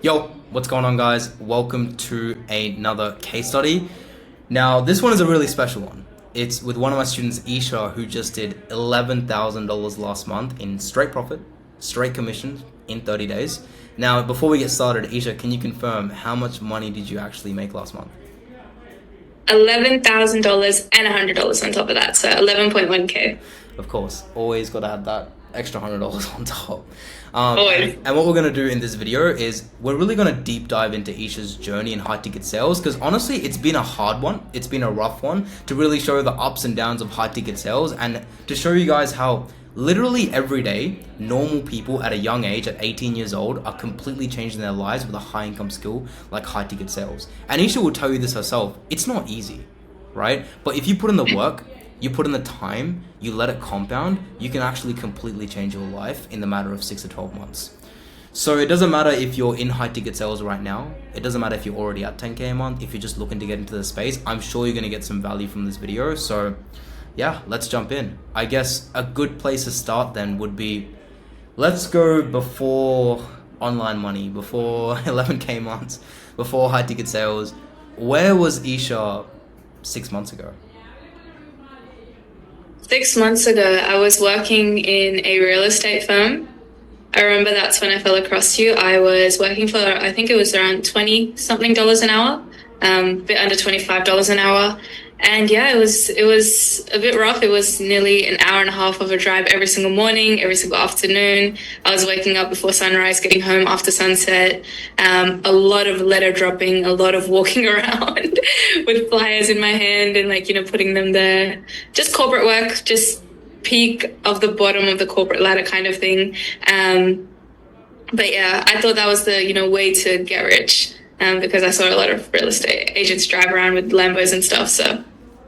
Yo, what's going on, guys? Welcome to another case study. Now, this one is a really special one. It's with one of my students, Isha, who just did $11,000 last month in straight profit, straight commissions in 30 days. Now, before we get started, Isha, can you confirm how much money did you actually make last month? $11,000 and $100 on top of that, so 11.1K. Of course, always got to add that extra $100 on top. Always. And what we're going to do in this video is we're really going to deep dive into Isha's journey in high ticket sales, because honestly, it's been a hard one. It's been a rough one to really show the ups and downs of high ticket sales and to show you guys how literally every day, normal people at a young age, at 18 years old, are completely changing their lives with a high income skill like high ticket sales. And Isha will tell you this herself. It's not easy, right? But if you put in the work, you put in the time, you let it compound, you can actually completely change your life in the matter of 6 to 12 months. So it doesn't matter if you're in high ticket sales right now. It doesn't matter if you're already at 10K a month. If you're just looking to get into the space, I'm sure you're going to get some value from this video. So yeah, let's jump in. I guess a good place to start then would be, let's go before online money, before 11K months, before high ticket sales. Where was Isha 6 months ago? 6 months ago, I was working in a real estate firm. I remember that's when I fell across you. I was working for, I think it was around 20 something dollars an hour, a bit under $25 an hour. And yeah, it was a bit rough. It was nearly an hour and a half of a drive every single morning, every single afternoon. I was waking up before sunrise, getting home after sunset. A lot of letter dropping, a lot of walking around with flyers in my hand and putting them there. Just corporate work, just peak of the bottom of the corporate ladder kind of thing. But yeah, I thought that was the, way to get rich. Because I saw a lot of real estate agents drive around with Lambos and stuff. So,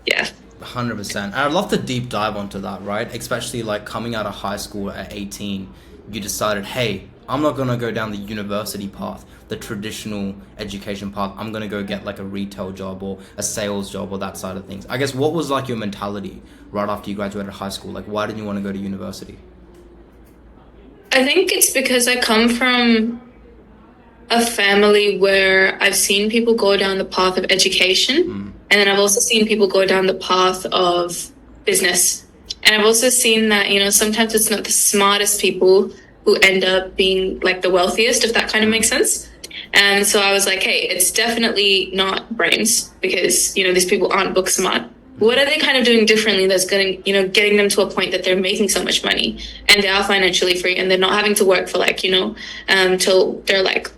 yeah. 100%. And I'd love to deep dive onto that, right? Especially like coming out of high school at 18, you decided, hey, I'm not going to go down the university path, the traditional education path. I'm going to go get like a retail job or a sales job or that side of things. I guess what was like your mentality right after you graduated high school? Like, why didn't you want to go to university? I think it's because I come from a family where I've seen people go down the path of education, and then I've also seen people go down the path of business. And I've also seen that, sometimes it's not the smartest people who end up being like the wealthiest, if that kind of makes sense. And so I was like, hey, it's definitely not brains because, these people aren't book smart. What are they kind of doing differently that's getting them to a point that they're making so much money and they are financially free and they're not having to work for till they're like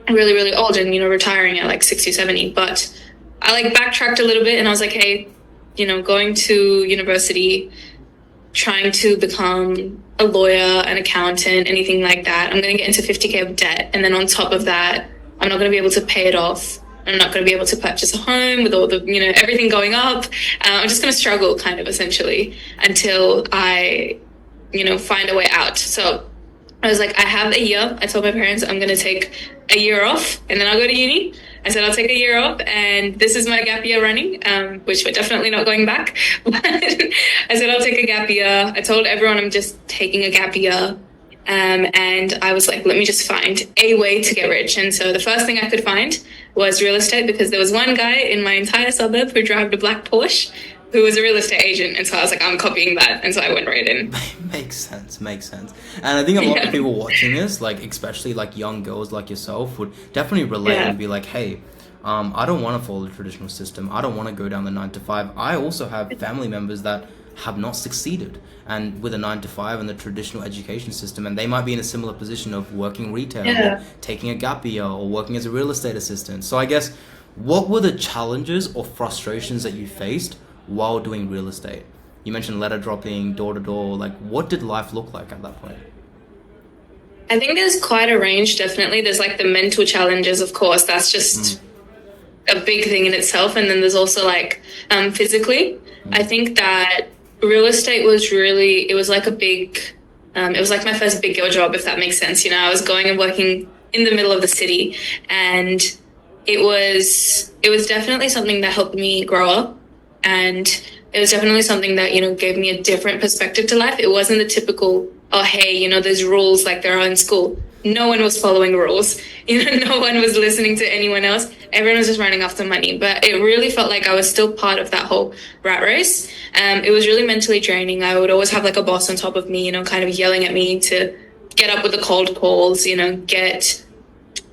really, really old and, retiring at like 60, 70. But I backtracked a little bit and I was like, hey, going to university, trying to become a lawyer, an accountant, anything like that, I'm going to get into 50K of debt. And then on top of that, I'm not going to be able to pay it off. I'm not going to be able to purchase a home with all the, everything going up. I'm just going to struggle kind of essentially until I, find a way out. So I was like, I have a year. I told my parents I'm going to take a year off and then I'll go to uni. I said, I'll take a year off and this is my gap year running, which we're definitely not going back. But I said, I'll take a gap year. I told everyone I'm just taking a gap year. And I was like, let me just find a way to get rich. And so the first thing I could find was real estate because there was one guy in my entire suburb who drove a black Porsche who was a real estate agent. And so I was like, I'm copying that. And so I went right in. Makes sense. And I think a lot of people watching this, like especially like young girls like yourself, would definitely relate and be like, hey, I don't want to follow the traditional system. I don't want to go down the 9 to 5. I also have family members that have not succeeded and with a 9 to 5 and the traditional education system, and they might be in a similar position of working retail or taking a gap year or working as a real estate assistant. So I guess, what were the challenges or frustrations that you faced while doing real estate? You mentioned letter dropping, door to door. Like, what did life look like at that point? I think there's quite a range, definitely. There's like the mental challenges, of course. That's just a big thing in itself. And then there's also physically. I think that real estate was really, it was like it was like my first big girl job, if that makes sense. I was going and working in the middle of the city, and it was definitely something that helped me grow up. And it was definitely something that, gave me a different perspective to life. It wasn't the typical, oh, hey, there's rules like there are in school. no one was following rules. No one was listening to anyone else. Everyone was just running after money. But it really felt like I was still part of that whole rat race. It was really mentally draining. I would always have like a boss on top of me, kind of yelling at me to get up with the cold calls, get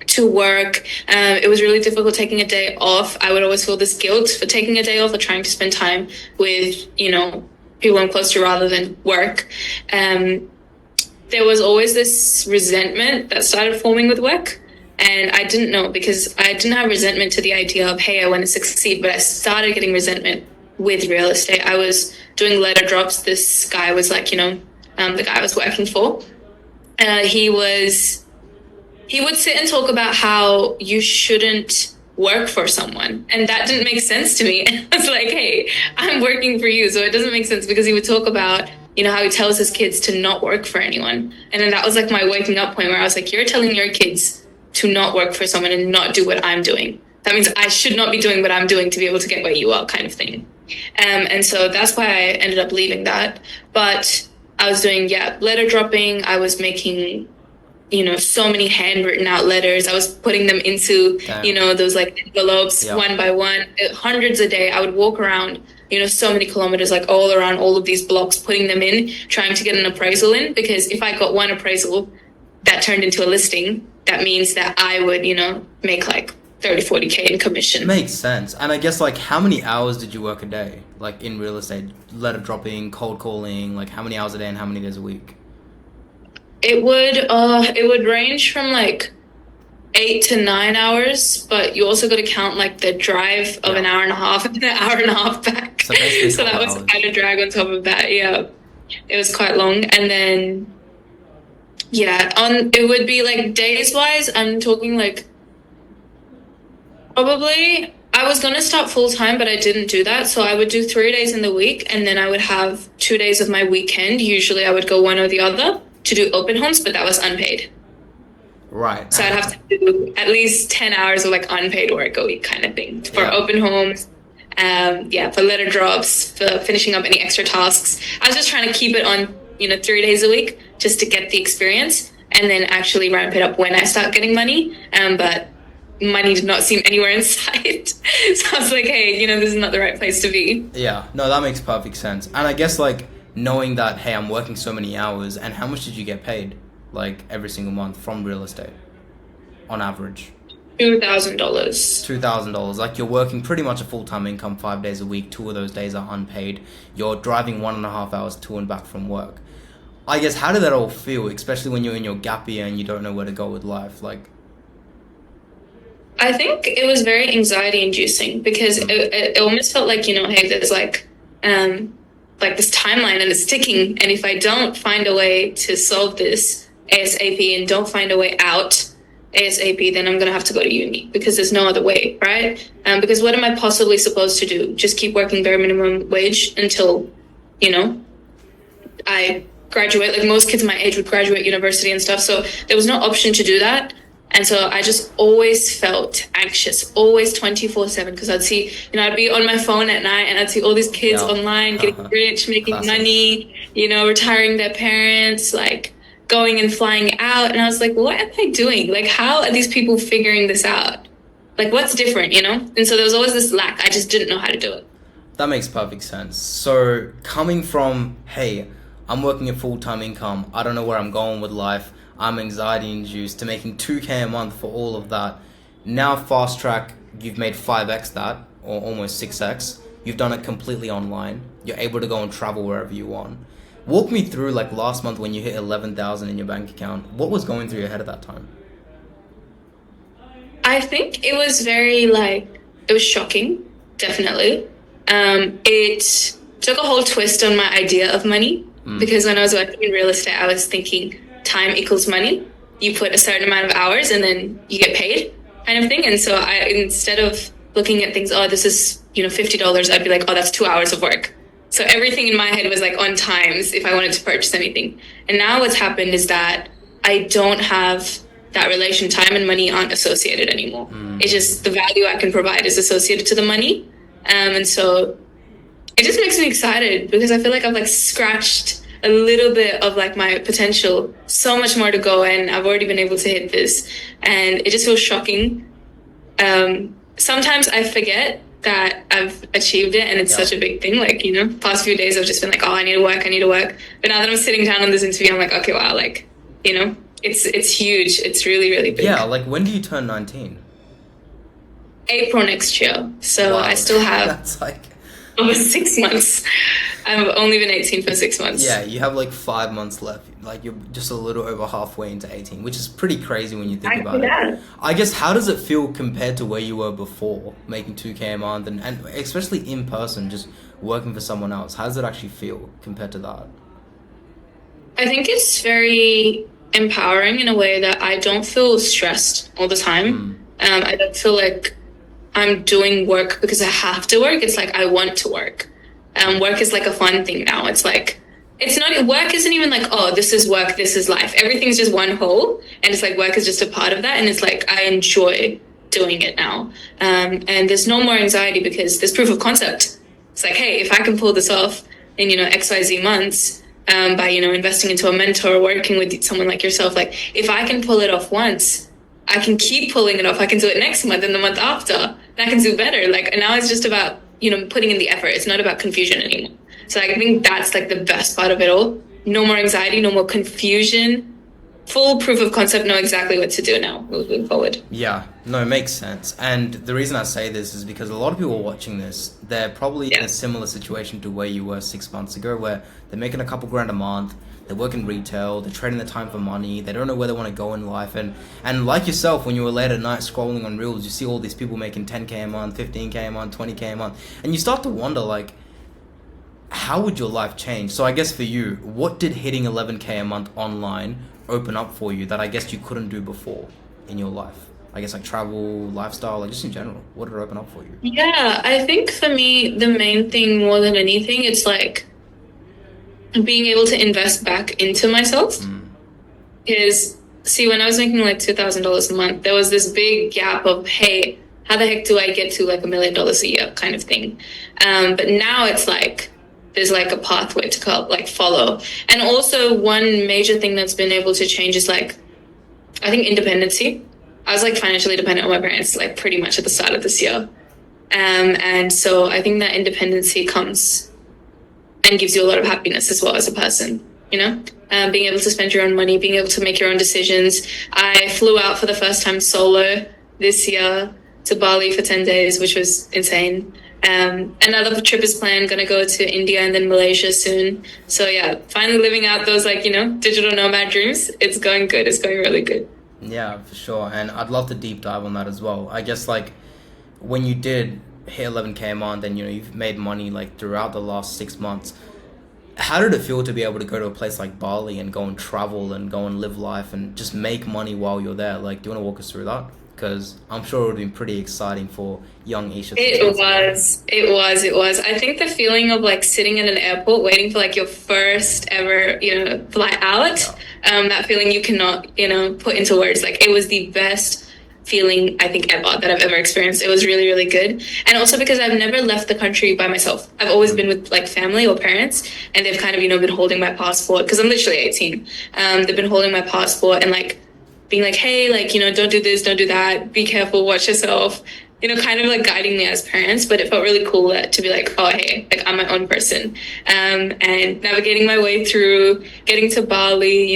to work. It was really difficult taking a day off. I would always feel this guilt for taking a day off or trying to spend time with, people I'm close to rather than work. There was always this resentment that started forming with work. And I didn't know, because I didn't have resentment to the idea of, hey, I want to succeed, but I started getting resentment with real estate. I was doing letter drops. This guy was like, the guy I was working for. He would sit and talk about how you shouldn't work for someone. And that didn't make sense to me. And I was like, hey, I'm working for you. So it doesn't make sense, because he would talk about, how he tells his kids to not work for anyone. And then that was like my waking up point, where I was like, you're telling your kids to not work for someone and not do what I'm doing. That means I should not be doing what I'm doing to be able to get where you are, kind of thing. And so that's why I ended up leaving that. But I was doing, letter dropping. I was making, so many handwritten out letters. I was putting them into, those like envelopes one by one, hundreds a day. I would walk around, so many kilometers, like all around all of these blocks, putting them in, trying to get an appraisal in. Because if I got one appraisal that turned into a listing, that means that I would, make like 30, 40K in commission. Makes sense. And I guess, like, how many hours did you work a day, like, in real estate? Letter dropping, cold calling, like, how many hours a day and how many days a week? It would range from like 8 to 9 hours, but you also got to count like the drive of an hour and a half and an hour and a half back. So that was quite a drag on top of that. Yeah, it was quite long. And then it would be like days wise, I'm talking like, probably I was gonna start full time, but I didn't do that. So I would do 3 days in the week, and then I would have 2 days of my weekend. Usually I would go one or the other to do open homes, but that was unpaid. Right. So I'd have to do at least 10 hours of like unpaid work a week, kind of thing, for open homes. For letter drops, for finishing up any extra tasks. I was just trying to keep it on, 3 days a week, just to get the experience, and then actually ramp it up when I start getting money. But money did not seem anywhere in sight. So I was like, hey, this is not the right place to be. Yeah, no, that makes perfect sense. And I guess, like, knowing that, hey, I'm working so many hours, and how much did you get paid, like, every single month from real estate, on average? $2,000. $2,000. Like, you're working pretty much a full-time income 5 days a week. 2 of those days are unpaid. You're driving 1.5 hours to and back from work. I guess, how did that all feel, especially when you're in your gap year and you don't know where to go with life? Like, I think it was very anxiety inducing, because it almost felt like, hey, there's like this timeline and it's ticking. And if I don't find a way to solve this ASAP and don't find a way out ASAP, then I'm going to have to go to uni, because there's no other way, right? Because what am I possibly supposed to do? Just keep working bare minimum wage until, I graduate. Like most kids my age would graduate university and stuff. So there was no option to do that. And so I just always felt anxious, always 24/7, because I'd see, I'd be on my phone at night and I'd see all these kids online getting rich, making money, retiring their parents, like going and flying out. And I was like, what am I doing? Like, how are these people figuring this out? Like, what's different, And so there was always this lack. I just didn't know how to do it. That makes perfect sense. So coming from, hey, I'm working a full-time income, I don't know where I'm going with life, I'm anxiety induced, to making 2K a month for all of that. Now fast track, you've made 5x that, or almost 6x. You've done it completely online. You're able to go and travel wherever you want. Walk me through, like, last month when you hit 11,000 in your bank account. What was going through your head at that time? I think it was it was shocking, definitely. It took a whole twist on my idea of money, because when I was working in real estate, I was thinking time equals money. You put a certain amount of hours and then you get paid, kind of thing. And so instead of looking at things, this is, $50, I'd be like, that's 2 hours of work. So everything in my head was like on times if I wanted to purchase anything. And now what's happened is that I don't have that relation. Time and money aren't associated anymore. It's just the value I can provide is associated to the money. And so it just makes me excited, because I feel like I've like scratched a little bit of like my potential, so much more to go, and I've already been able to hit this, and it just feels shocking. Sometimes I forget that I've achieved it and it's Yeah. such a big thing. Like, past few days I've just been like, oh, I need to work, I need to work. But now that I'm sitting down on this interview, I'm like, okay, wow, like, it's huge. It's really, really big. Yeah, like when do you turn 19? April next year. So Wow. I still have That's like, over 6 months. I've only been 18 for 6 months. yeah, you have like 5 months left. Like you're just a little over halfway into 18, which is pretty crazy when you think about it. I guess, how does it feel compared to where you were before, making 2K a month, and especially in person, just working for someone else? How does it actually feel compared to that? I think it's very empowering in a way that I don't feel stressed all the time. I don't feel like I'm doing work because I have to work. It's like I want to work. Work is like a fun thing now. It's like, it's not, work isn't even like, oh, this is work, this is life. Everything's just one whole. And it's like work is just a part of that. And it's like, I enjoy doing it now. And there's no more anxiety because there's proof of concept. It's like, hey, if I can pull this off in, XYZ months, by, investing into a mentor, working with someone like yourself, like if I can pull it off once, I can keep pulling it off. I can do it next month and the month after. And I can do better. Like, and now it's just about, putting in the effort. It's not about confusion anymore. So I think that's like the best part of it all. No more anxiety, no more confusion. Full proof of concept, know exactly what to do now moving forward. Yeah, no, it makes sense. And the reason I say this is because a lot of people watching this, they're probably in a similar situation to where you were 6 months ago, where they're making a couple grand a month, they work in retail, they're trading their time for money, they don't know where they want to go in life. And like yourself, when you were late at night scrolling on Reels, you see all these people making 10K a month, 15K a month, 20K a month, and you start to wonder, like, how would your life change? So I guess for you, what did hitting 11K a month online open up for you that I guess you couldn't do before in your life? I guess like travel, lifestyle, like just in general. What did it open up for you? Yeah, I think for me, the main thing more than anything, it's like being able to invest back into myself. Because, see, when I was making like $2,000 a month, there was this big gap of, hey, how the heck do I get to like $1 million a year kind of thing? But now it's like, there's like a pathway to like follow. And also one major thing that's been able to change is like, I think independency. I was like financially dependent on my parents like pretty much at the start of this year. And so I think that independency comes and gives you a lot of happiness as well as a person, being able to spend your own money, being able to make your own decisions. I flew out for the first time solo this year to Bali for 10 days, which was insane. Another trip is planned, gonna go to India and then Malaysia soon. So yeah, finally living out those like, digital nomad dreams. It's going good. It's going really good. Yeah, for sure. And I'd love to deep dive on that as well. I guess like when you did hit 11K a month and you've made money like throughout the last 6 months, how did it feel to be able to go to a place like Bali and go and travel and go and live life and just make money while you're there? Like, do you want to walk us through that? Because I'm sure it would have been pretty exciting for young Isha. It was. I think the feeling of like sitting in an airport waiting for like your first ever, flight out, that feeling you cannot, put into words. Like it was the best feeling I think ever that I've ever experienced. It was really, really good. And also because I've never left the country by myself. I've always been with like family or parents, and they've kind of, been holding my passport because I'm literally 18. They've been holding my passport and like being like, hey, like, don't do this, don't do that, be careful, watch yourself, kind of like guiding me as parents. But it felt really cool to be like, oh, hey, like I'm my own person. And navigating my way through, getting to Bali,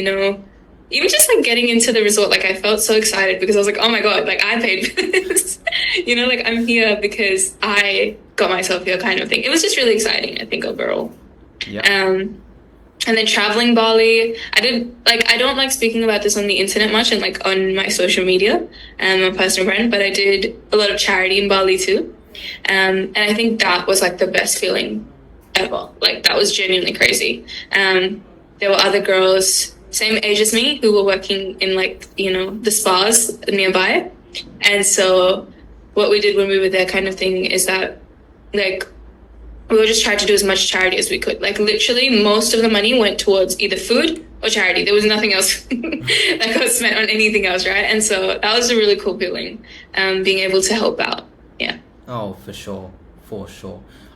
even just like getting into the resort, like I felt so excited because I was like, oh my God, like I paid for this, like I'm here because I got myself here kind of thing. It was just really exciting, I think, overall. Yeah. And then traveling Bali, I don't like speaking about this on the internet much and like on my social media, my personal brand, but I did a lot of charity in Bali too. And I think that was like the best feeling ever. Like that was genuinely crazy. There were other girls, same age as me, who were working in like, the spas nearby. And so what we did when we were there kind of thing is that like, we were just trying to do as much charity as we could. Like literally most of the money went towards either food or charity. There was nothing else that got spent on anything else, right? And so that was a really cool feeling, being able to help out. Yeah. Oh, for sure.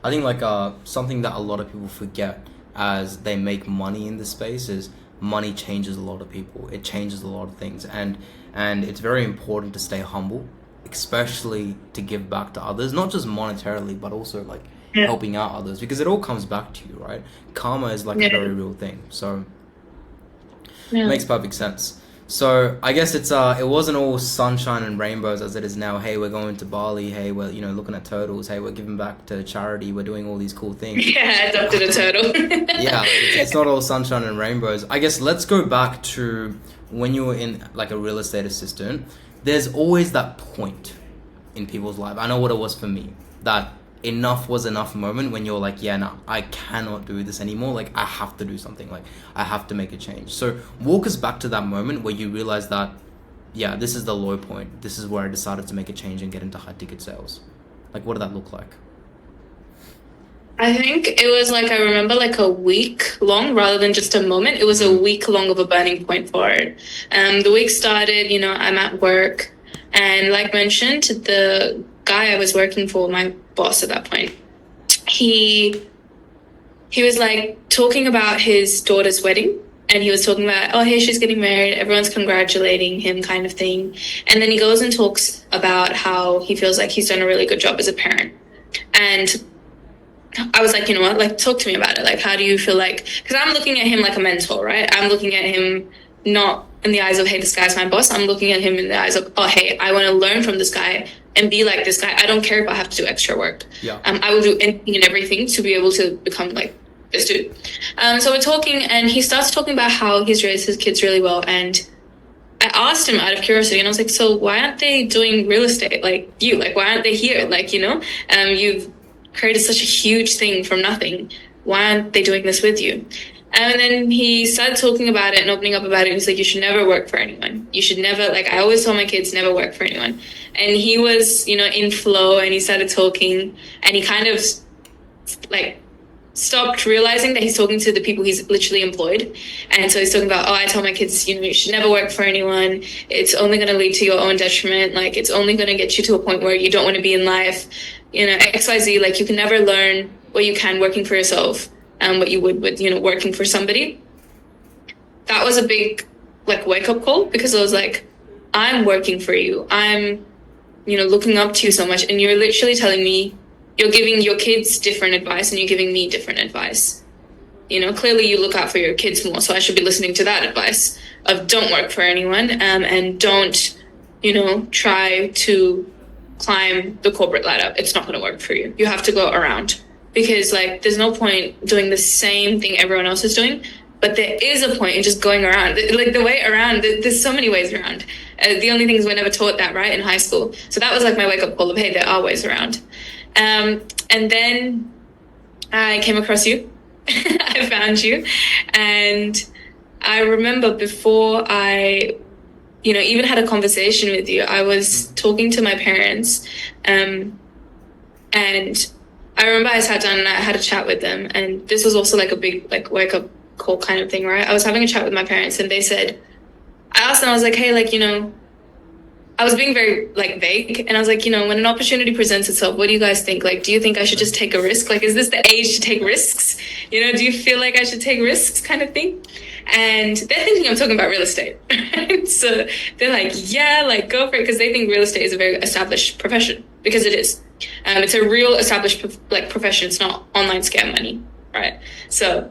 I think like something that a lot of people forget as they make money in this space is money changes a lot of people. It changes a lot of things, and it's very important to stay humble, especially to give back to others, not just monetarily, but also like helping out others, because it all comes back to you, right? Karma is like a very real thing. So it makes perfect sense. So I guess it wasn't all sunshine and rainbows as it is now. Hey, we're going to Bali. Hey, we're looking at turtles. Hey, we're giving back to charity. We're doing all these cool things. Yeah, I adopted a turtle. Yeah, it's not all sunshine and rainbows. I guess let's go back to when you were in like a real estate assistant. There's always that point in people's life. I know what it was for me. That enough was enough moment when you're like, yeah, no, I cannot do this anymore. Like, I have to do something. Like, I have to make a change. So walk us back to that moment where you realize that, yeah, this is the low point. This is where I decided to make a change and get into high ticket sales. Like, what did that look like? I think it was like, I remember like a week long rather than just a moment. It was a week long of a burning point for it. The week started, I'm at work, and like mentioned, the guy I was working for, my boss at that point, he was like talking about his daughter's wedding, and he was talking about, oh, hey, she's getting married, everyone's congratulating him kind of thing. And then he goes and talks about how he feels like he's done a really good job as a parent. And I was like, you know what, like, talk to me about it. Like, how do you feel like, because I'm looking at him like a mentor, right? I'm looking at him not in the eyes of, hey, this guy's my boss. I'm looking at him in the eyes of, oh, hey, I want to learn from this guy and be like this guy. I don't care if I have to do extra work. Yeah. I will do anything and everything to be able to become like this dude. So we're talking, and he starts talking about how he's raised his kids really well. And I asked him out of curiosity, and I was like, so why aren't they doing real estate like you? Like, why aren't they here? Like, you've created such a huge thing from nothing. Why aren't they doing this with you? And then he started talking about it and opening up about it. He's like, you should never work for anyone. You should never, like, I always tell my kids, never work for anyone. And he was, in flow, and he started talking, and he kind of like stopped realizing that he's talking to the people he's literally employed. And so he's talking about, I tell my kids, you should never work for anyone. It's only going to lead to your own detriment. Like, it's only going to get you to a point where you don't want to be in life. XYZ, like, you can never learn what you can working for yourself and what you would with, working for somebody. That was a big, like, wake-up call, because I was like, I'm working for you. I'm, looking up to you so much, and you're literally telling me, you're giving your kids different advice and you're giving me different advice. Clearly you look out for your kids more, so I should be listening to that advice of don't work for anyone, and don't, try to climb the corporate ladder. It's not going to work for you. You have to go around, because like, there's no point doing the same thing everyone else is doing, but there is a point in just going around. Like, the way around, there's so many ways around. The only thing is we're never taught that, right, in high school. So that was like my wake-up call of, hey, there are ways around. And then I came across you. I found you. And I remember before I, even had a conversation with you, I was talking to my parents. And I remember I sat down and I had a chat with them. And this was also like a big, like, wake-up call kind of thing, right? I was having a chat with my parents, and they said, I asked them, I was like, hey, like, I was being very, like, vague. And I was like, when an opportunity presents itself, what do you guys think? Like, do you think I should just take a risk? Like, is this the age to take risks? Do you feel like I should take risks, kind of thing? And they're thinking I'm talking about real estate. So they're like, yeah, like, go for it. Because they think real estate is a very established profession, because it is. It's a real established, profession. It's not online scam money, right? So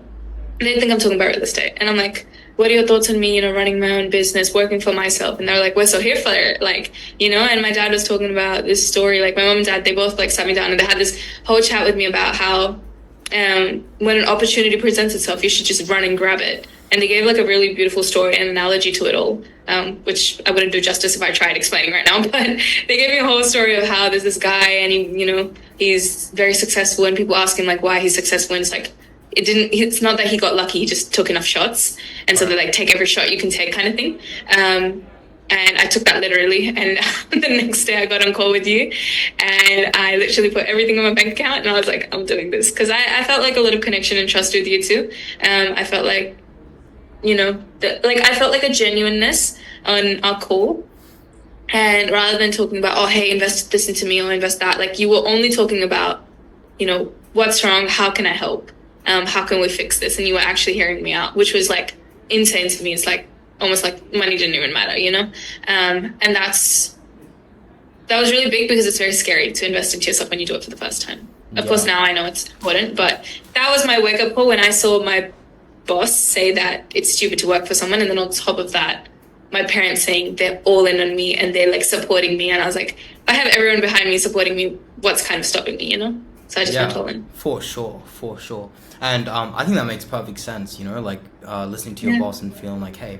they think I'm talking about real estate. And I'm like, what are your thoughts on me, running my own business, working for myself? And they're like, we're so here for it. Like, and my dad was talking about this story. Like, my mom and dad, they both like sat me down and they had this whole chat with me about how when an opportunity presents itself, you should just run and grab it. And they gave like a really beautiful story and analogy to it all, which I wouldn't do justice if I tried explaining right now. But they gave me a whole story of how there's this guy, and he, he's very successful, and people ask him like why he's successful, and it's like, it's not that he got lucky, he just took enough shots. And so they like, take every shot you can take kind of thing. And I took that literally. And the next day I got on call with you, and I literally put everything on my bank account, and I was like, I'm doing this. Because I felt like a lot of connection and trust with you too. I felt like, I felt like a genuineness on our call. And rather than talking about, oh, hey, invest this into me or invest that, like, you were only talking about, what's wrong, how can I help? how can we fix this? And you were actually hearing me out, which was like insane to me. It's like almost like money didn't even matter, you know? And that was really big because it's very scary to invest into yourself when you do it for the first time. Of course, now I know it's important, but that was my wake up call when I saw my boss say that it's stupid to work for someone. And then on top of that, my parents saying they're all in on me and they're like supporting me. And I was like, I have everyone behind me supporting me. What's kind of stopping me, you know? So I just went all in. For sure. And I think that makes perfect sense, you know, like listening to your boss and feeling like, hey,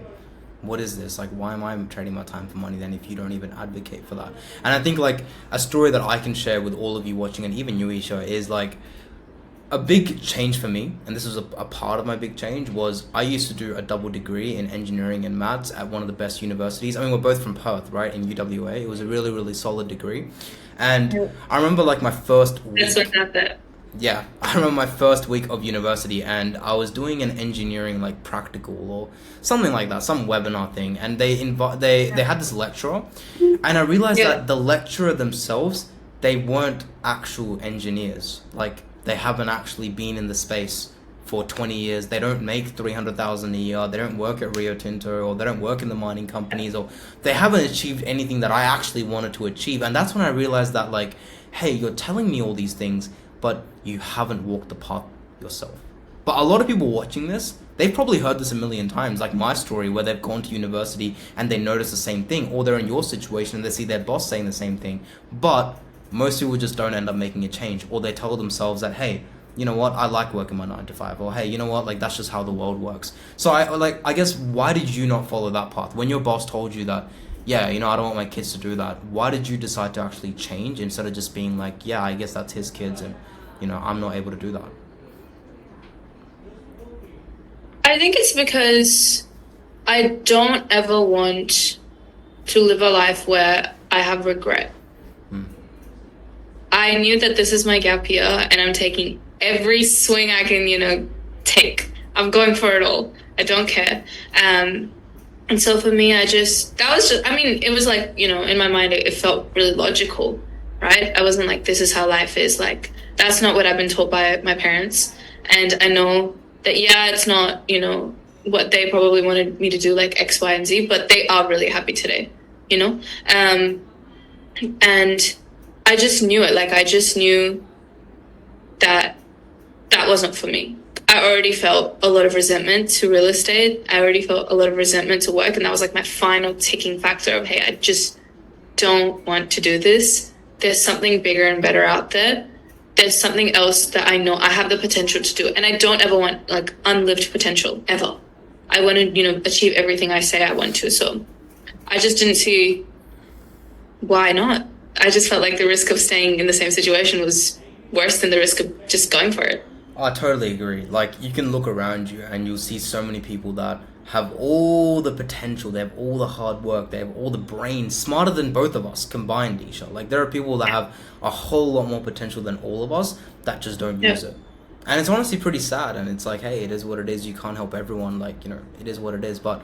what is this? Like, why am I trading my time for money then if you don't even advocate for that? And I think like a story that I can share with all of you watching and even you, Isha, is like a big change for me. And this was a part of my big change was I used to do a double degree in engineering and maths at one of the best universities. I mean, we're both from Perth, right? In UWA. It was a really, really solid degree. And I remember like my first week. That's what happened. Yeah, I remember my first week of university and I was doing an engineering like practical or something like that, some webinar thing, and they had this lecturer and I realized that the lecturer themselves, they weren't actual engineers. Like they haven't actually been in the space for 20 years. They don't make 300,000 a year. They don't work at Rio Tinto or they don't work in the mining companies or they haven't achieved anything that I actually wanted to achieve. And that's when I realized that like, hey, you're telling me all these things, but you haven't walked the path yourself. But a lot of people watching this, they've probably heard this a million times, like my story where they've gone to university and they notice the same thing, or they're in your situation and they see their boss saying the same thing. But most people just don't end up making a change, or they tell themselves that, hey, you know what, I like working my 9 to 5, or hey, you know what, like that's just how the world works. So I guess why did you not follow that path? When your boss told you that, yeah, you know, I don't want my kids to do that, why did you decide to actually change instead of just being like, yeah, I guess that's his kids and, you know, I'm not able to do that? I think it's because I don't ever want to live a life where I have regret. I knew that this is my gap year and I'm taking every swing I can, you know, take. I'm going for it all. I don't care. And so for me, it was like, you know, in my mind, it felt really logical, right? I wasn't like, this is how life is. Like, that's not what I've been taught by my parents. And I know that, yeah, it's not, you know, what they probably wanted me to do, like X, Y, and Z, but they are really happy today, you know? And I just knew it. Like, I just knew that that wasn't for me. I already felt a lot of resentment to real estate. I already felt a lot of resentment to work. And that was like my final ticking factor of, hey, I just don't want to do this. There's something bigger and better out there. There's something else that I know I have the potential to do. And I don't ever want like unlived potential, ever. I want to, you know, achieve everything I say I want to. So I just didn't see why not. I just felt like the risk of staying in the same situation was worse than the risk of just going for it. I totally agree. Like, you can look around you and you'll see so many people that have all the potential, they have all the hard work, they have all the brains, smarter than both of us combined, Isha. Like, there are people that have a whole lot more potential than all of us that just don't use it. And it's honestly pretty sad, and it's like, hey, it is what it is. You can't help everyone. Like, you know, it is what it is. But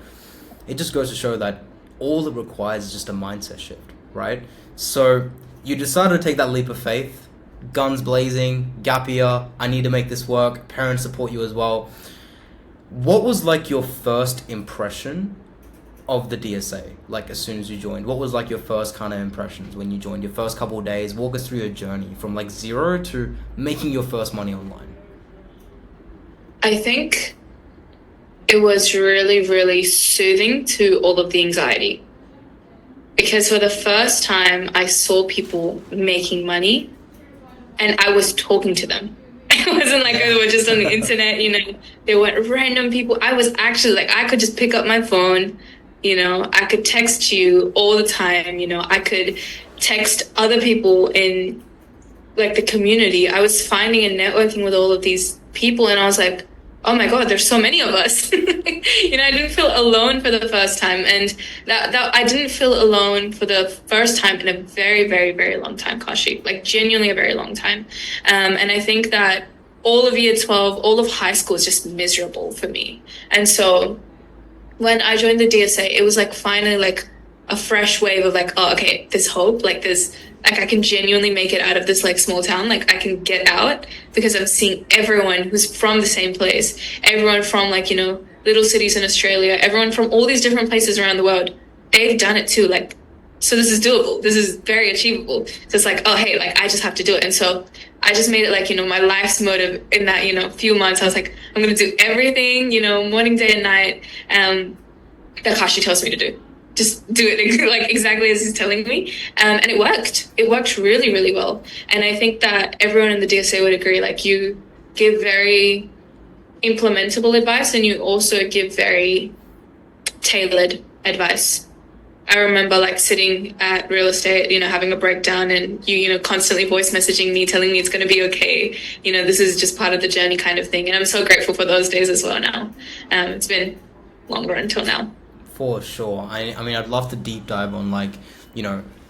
it just goes to show that all it requires is just a mindset shift, right? So you decided to take that leap of faith, guns blazing, gap year, I need to make this work, parents support you as well. What was like your first impression of the DSA, like as soon as you joined? What was like your first kind of impressions when you joined, your first couple of days? Walk us through your journey from like zero to making your first money online. I think it was really, really soothing to all of the anxiety. Because for the first time, I saw people making money and I was talking to them. It wasn't like they were just on the internet, you know, they weren't random people. I was actually like, I could just pick up my phone, you know, I could text you all the time, you know, I could text other people in like the community. I was finding and networking with all of these people and I was like, oh my God, there's so many of us. You know, I didn't feel alone for the first time. And that I didn't feel alone for the first time in a very, very, very long time, Kashi, like genuinely a very long time. And I think that all of year 12, all of high school is just miserable for me. And so when I joined the DSA, it was like finally like a fresh wave of like, oh, okay, there's hope. Like there's like I can genuinely make it out of this like small town. Like I can get out because I'm seeing everyone who's from the same place, everyone from like, little cities in Australia, everyone from all these different places around the world. They've done it too. Like, so this is doable. This is very achievable. So it's like, oh, hey, like I just have to do it. And so I just made it like, my life's motive in that, few months. I was like, I'm going to do everything, morning, day and night, that Kashi tells me to do. Just do it like exactly as he's telling me. And it worked. It worked really, really well. And I think that everyone in the DSA would agree, like you give very implementable advice and you also give very tailored advice. I remember like sitting at real estate, having a breakdown and you constantly voice messaging me, telling me it's going to be okay. This is just part of the journey kind of thing. And I'm so grateful for those days as well now. It's been longer until now. For sure. I mean, I'd love to deep dive on like,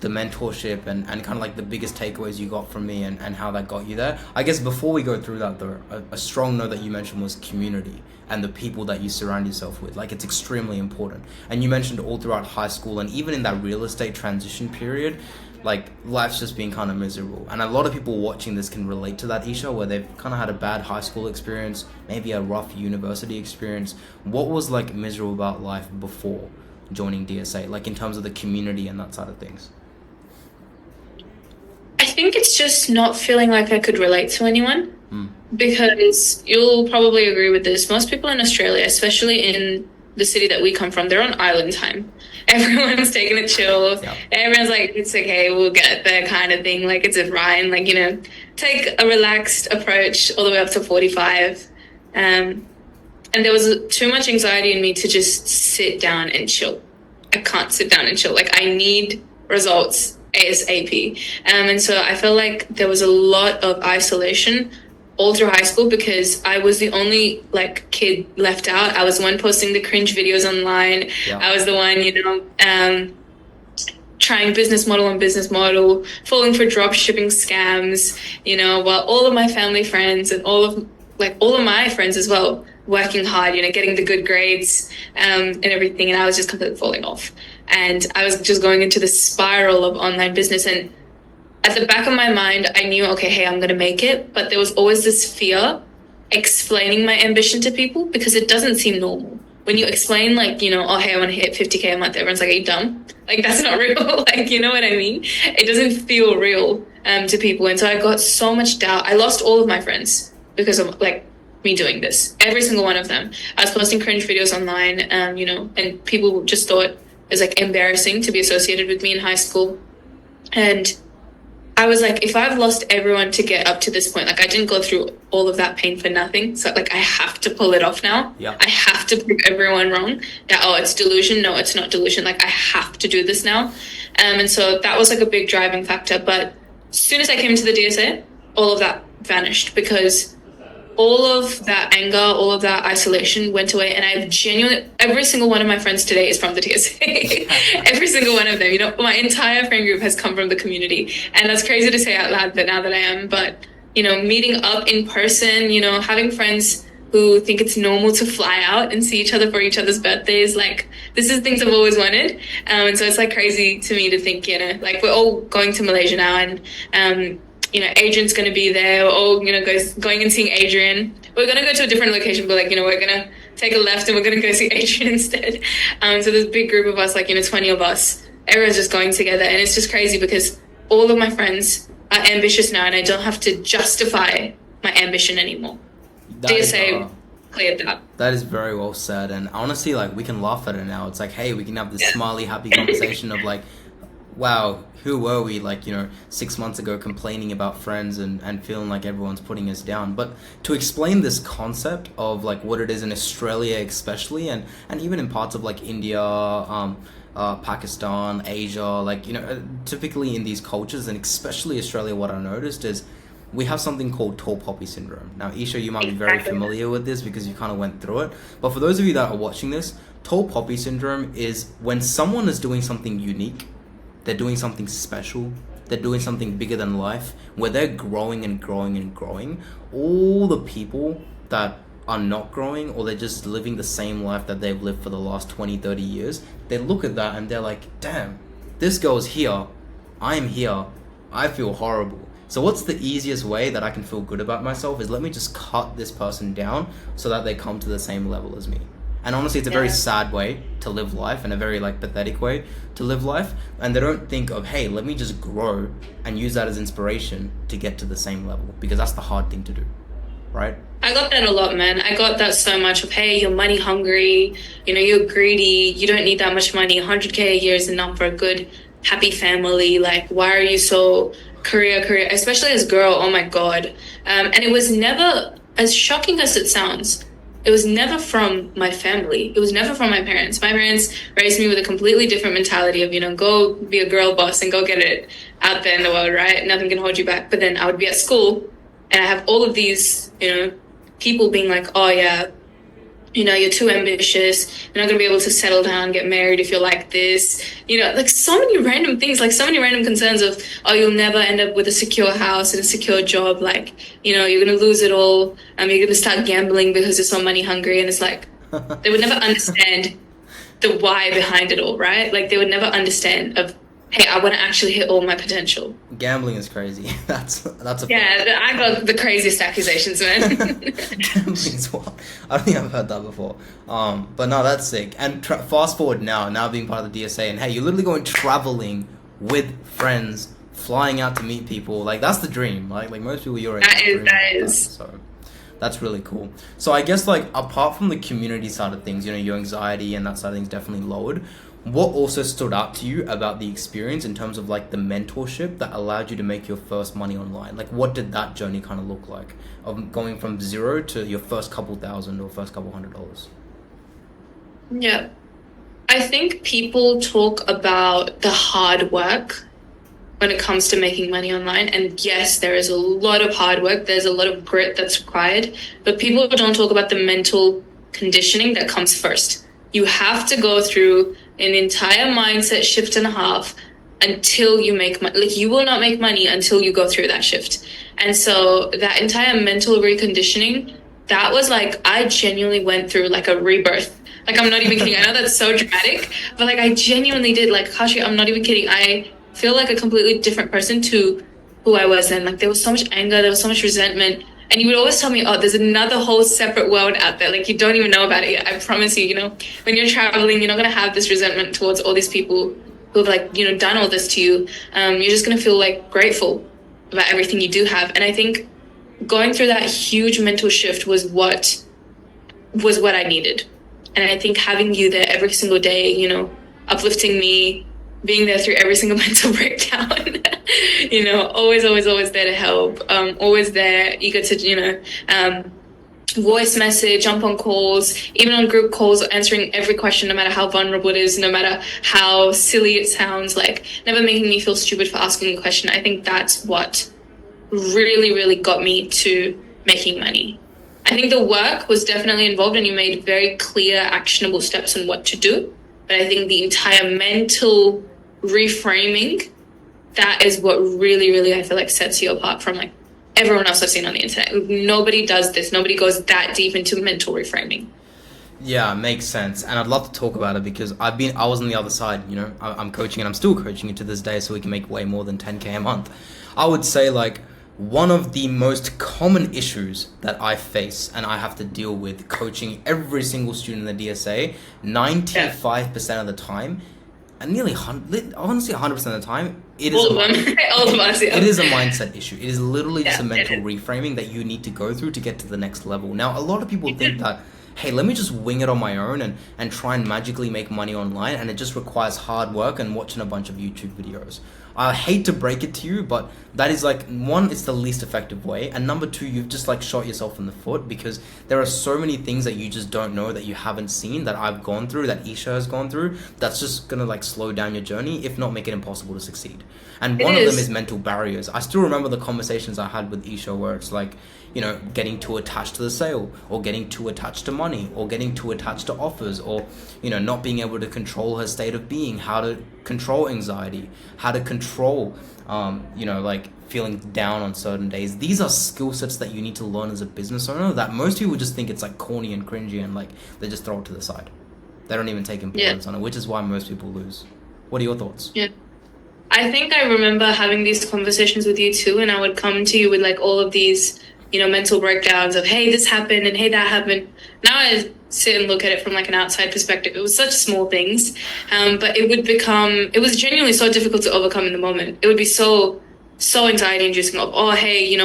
the mentorship and kind of like the biggest takeaways you got from me and how that got you there. I guess before we go through that though, a strong note that you mentioned was community and the people that you surround yourself with. Like it's extremely important. And you mentioned all throughout high school and even in that real estate transition period, like life's just been kind of miserable. And a lot of people watching this can relate to that, Isha, where they've kind of had a bad high school experience, maybe a rough university experience. What was like miserable about life before joining DSA, like in terms of the community and that side of things? I think it's just not feeling like I could relate to anyone. Because you'll probably agree with this. Most people in Australia, especially in the city that we come from, they're on island time. Everyone's taking it chill. Yeah. Everyone's like, it's okay, we'll get there kind of thing. Like it's a Ryan, like, take a relaxed approach all the way up to 45. And there was too much anxiety in me to just sit down and chill. I can't sit down and chill. Like I need results ASAP. And so I felt like there was a lot of isolation all through high school because I was the only like kid left out. I was the one posting the cringe videos online. Yeah. I was the one, trying business model on business model, falling for drop shipping scams, while all of my family friends and all of my friends as well, working hard, getting the good grades, and everything. And I was just completely falling off. And I was just going into this spiral of online business. And at the back of my mind, I knew, okay, hey, I'm going to make it. But there was always this fear explaining my ambition to people because it doesn't seem normal. When you explain like, oh, hey, I want to hit 50K a month, everyone's like, are you dumb? Like, that's not real. Like, you know what I mean? It doesn't feel real to people. And so I got so much doubt. I lost all of my friends because of like me doing this. Every single one of them. I was posting cringe videos online, and people just thought it was like embarrassing to be associated with me in high school. And I was like, if I've lost everyone to get up to this point, like I didn't go through all of that pain for nothing. So like I have to pull it off now. Yeah. I have to prove everyone wrong that, oh, it's delusion. No, it's not delusion. Like I have to do this now. And so that was like a big driving factor. But as soon as I came to the DSA, all of that vanished because all of that anger, all of that isolation went away. And I've genuinely, every single one of my friends today is from the DSA. Every single one of them, my entire friend group has come from the community. And that's crazy to say out loud that now that I am, but, meeting up in person, having friends who think it's normal to fly out and see each other for each other's birthdays. Like this is things I've always wanted. And so it's like crazy to me to think, like we're all going to Malaysia now and, Adrian's going to be there. We're all, going and seeing Adrian. We're going to go to a different location, but we're going to take a left and we're going to go see Adrian instead. So there's a big group of us, 20 of us. Everyone's just going together. And it's just crazy because all of my friends are ambitious now and I don't have to justify my ambition anymore. DSA cleared that. That is very well said. And honestly, we can laugh at it now. It's like, hey, we can have this smiley, happy conversation of wow, who were we 6 months ago complaining about friends and feeling like everyone's putting us down. But to explain this concept of what it is in Australia especially and even in parts of India, Pakistan, Asia, typically in these cultures and especially Australia, what I noticed is we have something called tall poppy syndrome. Now, Isha, you might be very familiar with this because you kind of went through it. But for those of you that are watching this, tall poppy syndrome is when someone is doing something unique, they're doing something special, they're doing something bigger than life, where they're growing and growing and growing. All the people that are not growing or they're just living the same life that they've lived for the last 20, 30 years, they look at that and they're like, damn, this girl's here, I'm here, I feel horrible. So what's the easiest way that I can feel good about myself is let me just cut this person down so that they come to the same level as me. And honestly, it's a very Yeah. sad way to live life and a very like pathetic way to live life. And they don't think of, hey, let me just grow and use that as inspiration to get to the same level because that's the hard thing to do, right? I got that a lot, man. I got that so much of, hey, you're money hungry, you're greedy, you don't need that much money. 100K a year is enough for a good, happy family. Like, why are you so career, especially as a girl? Oh my God. And it was never, as shocking as it sounds, it was never from my family. It was never from my parents. My parents raised me with a completely different mentality of, go be a girl boss and go get it out there in the world, right? Nothing can hold you back. But then I would be at school and I have all of these, people being like, oh yeah, you're too ambitious. You're not going to be able to settle down, get married if you're like this. Like so many random things, like so many random concerns of, oh, you'll never end up with a secure house and a secure job. Like, you're going to lose it all. You're going to start gambling because you're so money hungry. And it's like, they would never understand the why behind it all, right? Like they would never understand of, hey, I want to actually hit all my potential. Gambling is crazy. That's a Yeah, I got the craziest accusations, man. Gambling is what? I don't think I've heard that before. But no, that's sick. And fast forward now being part of the DSA, and hey, you're literally going traveling with friends, flying out to meet people. Like that's the dream. Like most people your age. That is. So that's really cool. So I guess like apart from the community side of things, your anxiety and that side of things definitely lowered. What also stood out to you about the experience in terms of like the mentorship that allowed you to make your first money online? Like what did that journey kind of look like of going from zero to your first couple thousand or first couple $100s? Yeah. I think people talk about the hard work when it comes to making money online. And yes, there is a lot of hard work. There's a lot of grit that's required, but people don't talk about the mental conditioning that comes first. You have to go through an entire mindset shift and a half until you make money. Like you will not make money until you go through that shift. And so that entire mental reconditioning, that was like, I genuinely went through like a rebirth. Like, I'm not even kidding. I know that's so dramatic, but like I genuinely did. Like, Kashi, I'm not even kidding. I feel like a completely different person to who I was then. Like there was so much anger, there was so much resentment. And you would always tell me, oh, there's another whole separate world out there. Like, you don't even know about it yet. I promise you, when you're traveling, you're not going to have this resentment towards all these people who have, like, done all this to you. You're just going to feel, like, grateful about everything you do have. And I think going through that huge mental shift was what I needed. And I think having you there every single day, uplifting me, being there through every single mental breakdown, always there to help, always there, eager to, voice message, jump on calls, even on group calls, answering every question, no matter how vulnerable it is, no matter how silly it sounds, like never making me feel stupid for asking a question. I think that's what really, really got me to making money. I think the work was definitely involved and you made very clear, actionable steps on what to do. But I think the entire mental reframing, that is what really, really, I feel like sets you apart from like everyone else I've seen on the internet. Nobody does this. Nobody goes that deep into mental reframing. Yeah, makes sense. And I'd love to talk about it because I was on the other side, I'm coaching and I'm still coaching it to this day so we can make way more than 10K a month. I would say like one of the most common issues that I face and I have to deal with coaching every single student in the DSA, 95% of the time, and nearly 100% of the time, it is it is a mindset issue. It is literally just a mental reframing that you need to go through to get to the next level. Now, a lot of people think that, hey, let me just wing it on my own and try and magically make money online, and it just requires hard work and watching a bunch of YouTube videos. I hate to break it to you, but that is like, one, it's the least effective way, and number two, you've just like shot yourself in the foot because there are so many things that you just don't know, that you haven't seen, that I've gone through, that Isha has gone through, that's just gonna like slow down your journey, if not make it impossible to succeed. And one of them is mental barriers. I still remember the conversations I had with Isha where it's like, getting too attached to the sale, or getting too attached to money, or getting too attached to offers, or, not being able to control her state of being, how to control anxiety, how to control, like feeling down on certain days. These are skill sets that you need to learn as a business owner that most people just think it's like corny and cringy and like they just throw it to the side. They don't even take importance on it, which is why most people lose. What are your thoughts? Yeah. I think I remember having these conversations with you too, and I would come to you with like all of these, mental breakdowns of, hey, this happened and hey, that happened. Now I sit and look at it from like an outside perspective. It was such small things, but it was genuinely so difficult to overcome in the moment. It would be so anxiety inducing of, oh, hey,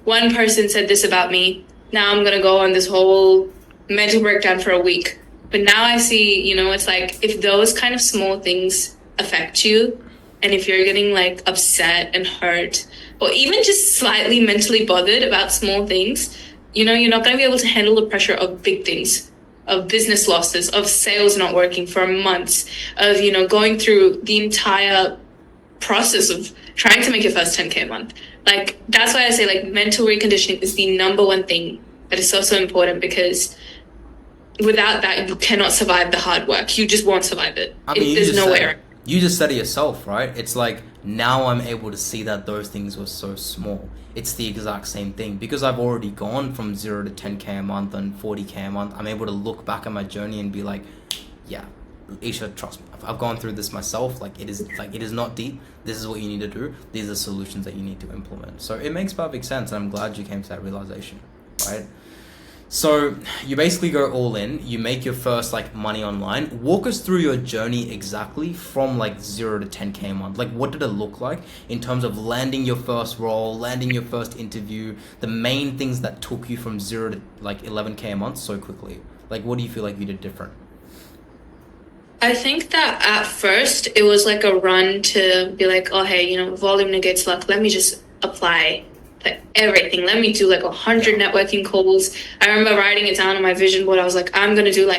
one person said this about me. Now I'm going to go on this whole mental breakdown for a week. But now I see, it's like if those kind of small things affect you, and if you're getting like upset and hurt, or even just slightly mentally bothered about small things, you're not going to be able to handle the pressure of big things, of business losses, of sales not working for months, of, going through the entire process of trying to make your first 10K a month. Like, that's why I say like mental reconditioning is the number one thing that is so important, because without that, you cannot survive the hard work. You just won't survive it. There's no way. You just said it yourself, right? It's like, now I'm able to see that those things were so small. It's the exact same thing. Because I've already gone from 0 to 10K a month and 40K a month, I'm able to look back at my journey and be like, yeah, Isha, trust me, I've gone through this myself. It is not deep. This is what you need to do. These are solutions that you need to implement. So it makes perfect sense, and I'm glad you came to that realization, right? So you basically go all in, you make your first money online. Walk us through your journey exactly from 0 to 10K a month. What did it look like in terms of landing your first role, landing your first interview, the main things that took you from 0 to 11K a month so quickly? What do you feel like you did different? I think that at first it was like a run to be like, oh, hey, volume negates luck. Let me just apply everything. Let me do 100 networking calls. I remember writing it down on my vision board. I was like, I'm going to do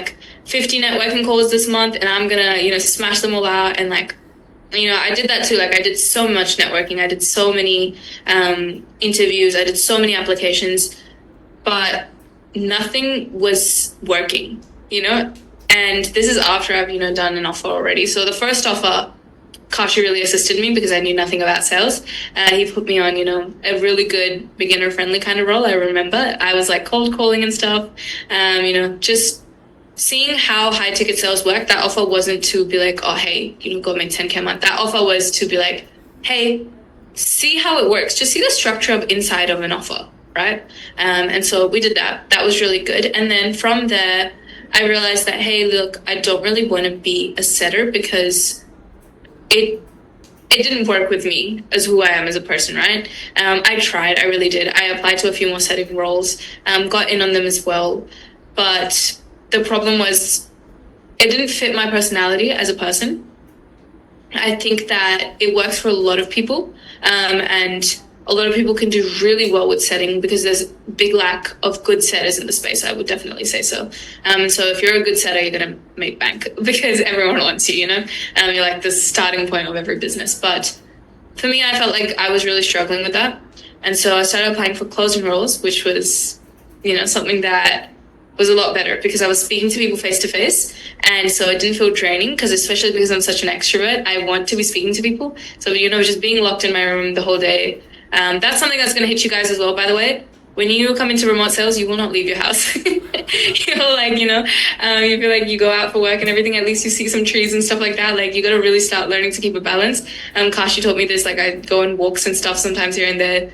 50 networking calls this month, and I'm going to, smash them all out. And I did that too. I did so much networking. I did so many interviews. I did so many applications, but nothing was working, And this is after I've, done an offer already. So the first offer, Kashi really assisted me because I knew nothing about sales. He put me on, a really good beginner-friendly kind of role. I remember I was cold calling and stuff, just seeing how high-ticket sales work. That offer wasn't to be like, oh, hey, go make 10K a month. That offer was to be like, hey, see how it works. Just see the structure of inside of an offer, right? And so we did that. That was really good. And then from there, I realized that, hey, look, I don't really want to be a setter because it didn't work with me as who I am as a person, right? I tried, I really did. I applied to a few more setting roles, got in on them as well. But the problem was it didn't fit my personality as a person. I think that it works for a lot of people, and a lot of people can do really well with setting because there's a big lack of good setters in the space. I would definitely say so. So if you're a good setter, you're going to make bank because everyone wants you, You're the starting point of every business. But for me, I felt like I was really struggling with that. And so I started applying for closing roles, which was, something that was a lot better because I was speaking to people face to face. And so it didn't feel draining especially because I'm such an extrovert, I want to be speaking to people. So, just being locked in my room the whole day, that's something that's going to hit you guys as well, by the way. When you come into remote sales, you will not leave your house. You feel like you go out for work and everything, at least you see some trees and stuff like that. You got to really start learning to keep a balance. Kashi taught me this, I go on walks and stuff sometimes here and there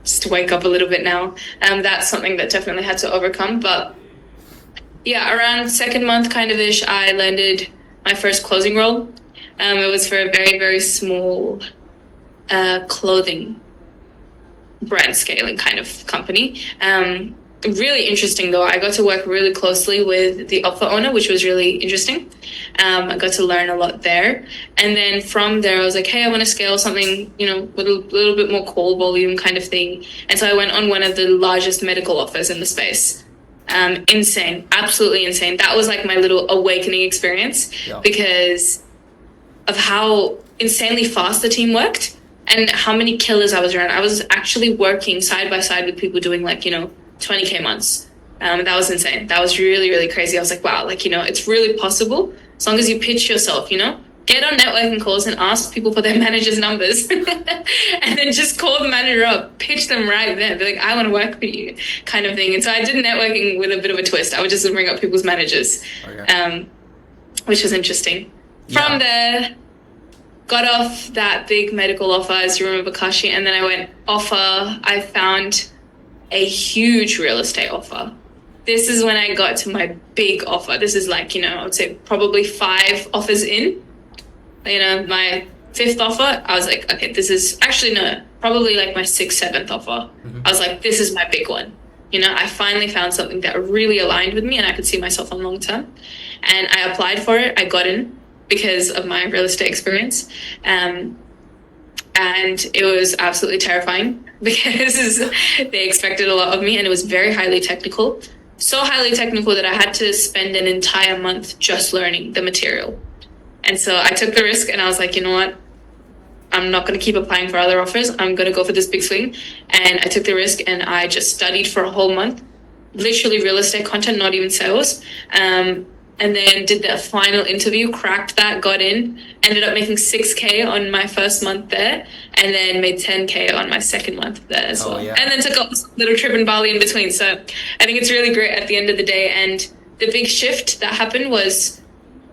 just to wake up a little bit now. That's something that definitely had to overcome. But yeah, around second month kind of ish, I landed my first closing role. It was for a very, very small clothing brand scaling kind of company. Really interesting though. I got to work really closely with the offer owner, which was really interesting. I got to learn a lot there. And then from there, I was like, hey, I want to scale something, with a little bit more call volume kind of thing. And so I went on one of the largest medical offers in the space. Insane, absolutely insane. That was my little awakening experience because of how insanely fast the team worked. And how many killers I was around. I was actually working side by side with people doing 20K months. That was insane. That was really, really crazy. I was like, wow, it's really possible as long as you pitch yourself, get on networking calls and ask people for their manager's numbers and then just call the manager up, pitch them right there. Be like, I want to work with you kind of thing. And so I did networking with a bit of a twist. I would just bring up people's managers, which was interesting. Yeah. From there, got off that big medical offer, as you remember, Kashi, and then I went offer. I found a huge real estate offer. This is when I got to my big offer. This is like, I would say probably 5 offers in. My 5th offer, I was like, okay, this is actually no, probably like my 6th, 7th offer. I was like, this is my big one. I finally found something that really aligned with me and I could see myself on long term. And I applied for it. I got in because of my real estate experience. And it was absolutely terrifying because they expected a lot of me and it was very highly technical. So highly technical that I had to spend an entire month just learning the material. And so I took the risk and I was like, you know what? I'm not going to keep applying for other offers. I'm going to go for this big swing. And I took the risk and I just studied for a whole month, literally real estate content, not even sales. And then did the final interview, cracked that, got in, ended up making 6K on my first month there, and then made 10K on my second month there as well. Yeah. And then took a little trip in Bali in between. So I think it's really great at the end of the day. And the big shift that happened was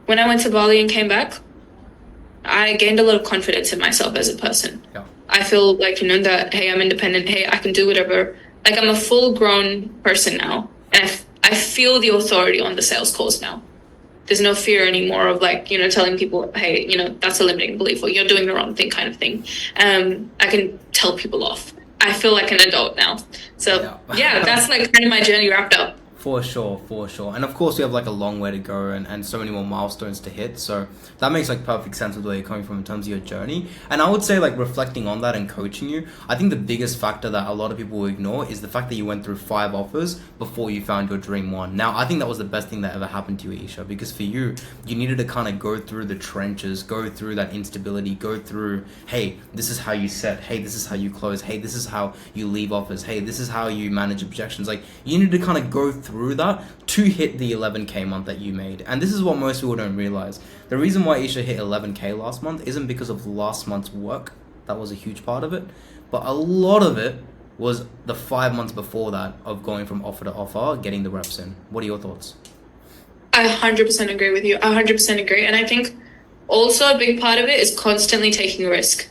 when I went to Bali and came back, I gained a lot of confidence in myself as a person. Yeah. I feel like, that, hey, I'm independent. Hey, I can do whatever. Like I'm a full grown person now. And I feel the authority on the sales calls now. There's no fear anymore of like, telling people, hey, that's a limiting belief or you're doing the wrong thing kind of thing. I can tell people off. I feel like an adult now. So yeah that's like kind of my journey wrapped up. For sure. And of course, we have like a long way to go and so many more milestones to hit. So that makes like perfect sense with where you're coming from in terms of your journey. And I would say like reflecting on that and coaching you, I think the biggest factor that a lot of people will ignore is the fact that you went through 5 offers before you found your dream one. Now, I think that was the best thing that ever happened to you, Isha, because for you needed to kind of go through the trenches, go through that instability, go through, hey, this is how you set, hey, this is how you close, hey, this is how you leave offers, hey, this is how you manage objections. Like you need to kind of go through that to hit the 11K month that you made. And this is what most people don't realize. The reason why Isha hit 11K last month isn't because of last month's work. That was a huge part of it. But a lot of it was the 5 months before that of going from offer to offer, getting the reps in. What are your thoughts? I 100% agree with you. I 100% agree. And I think also a big part of it is constantly taking a risk.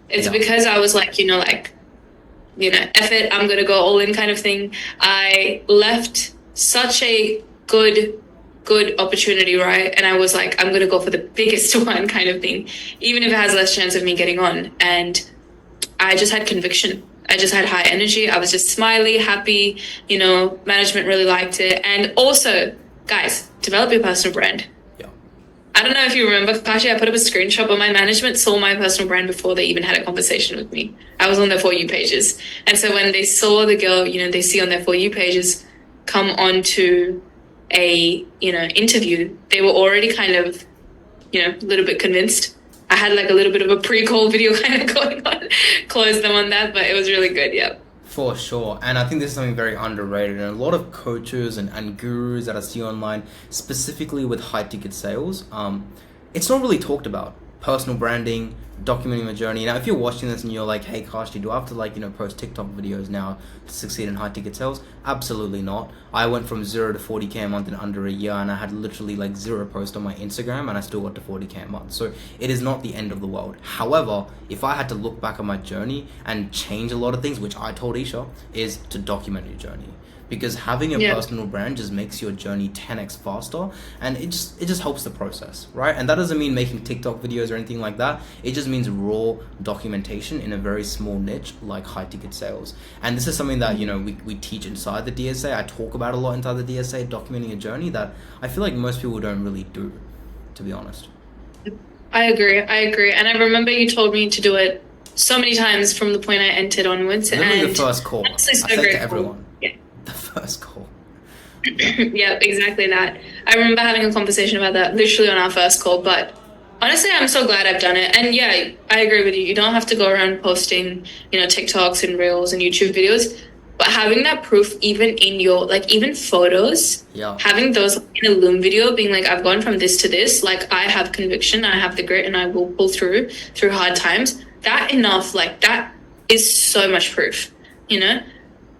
It's because I was like, F it, I'm going to go all in kind of thing. I left such a good opportunity, right? And I was like, I'm going to go for the biggest one kind of thing, even if it has less chance of me getting on. And I just had conviction. I just had high energy. I was just smiley, happy, management really liked it. And also, guys, develop your personal brand. Yeah. I don't know if you remember, Kashi, I put up a screenshot, but my management saw my personal brand before they even had a conversation with me. I was on their For You pages. And so when they saw the girl, they see on their For You pages come on to a interview, they were already kind of a little bit convinced. I had like a little bit of a pre-call video kind of going on, closed them on that, but it was really good. Yeah, for sure. And I think this is something very underrated, and a lot of coaches and gurus that I see online, specifically with high ticket sales, it's not really talked about. Personal branding, documenting the journey. Now, if you're watching this and you're like, hey, Kashi, do I have to post TikTok videos now to succeed in high ticket sales? Absolutely not. I went from 0 to 40K a month in under a year, and I had literally 0 posts on my Instagram, and I still got to 40K a month. So it is not the end of the world. However, if I had to look back on my journey and change a lot of things, which I told Isha, is to document your journey. Because having a personal brand just makes your journey 10x faster, and it just helps the process, right? And that doesn't mean making TikTok videos or anything like that. It just means raw documentation in a very small niche like high ticket sales. And this is something that we teach inside the DSA. I talk about a lot inside the DSA, documenting a journey that I feel like most people don't really do, to be honest. I agree. And I remember you told me to do it so many times from the point I entered onwards. Literally the first call. I said to everyone. Cool. Yeah. The first call. Yeah, exactly that. I remember having a conversation about that literally on our first call, but honestly, I'm so glad I've done it. And yeah, I agree with you. You don't have to go around posting, TikToks and Reels and YouTube videos, but having that proof even in your, even photos, having those in a Loom video being like, I've gone from this to this, I have conviction, I have the grit, and I will pull through hard times. That is so much proof,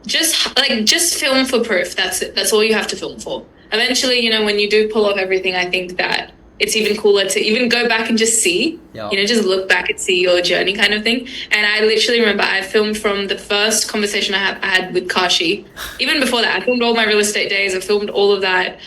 Just film for proof. That's it. That's all you have to film for. Eventually, when you do pull off everything, I think that it's even cooler to even go back and just see, Yeah. just look back and see your journey kind of thing. And I literally remember I filmed from the first conversation I had with Kashi. Even before that, I filmed all my real estate days. I filmed all of that,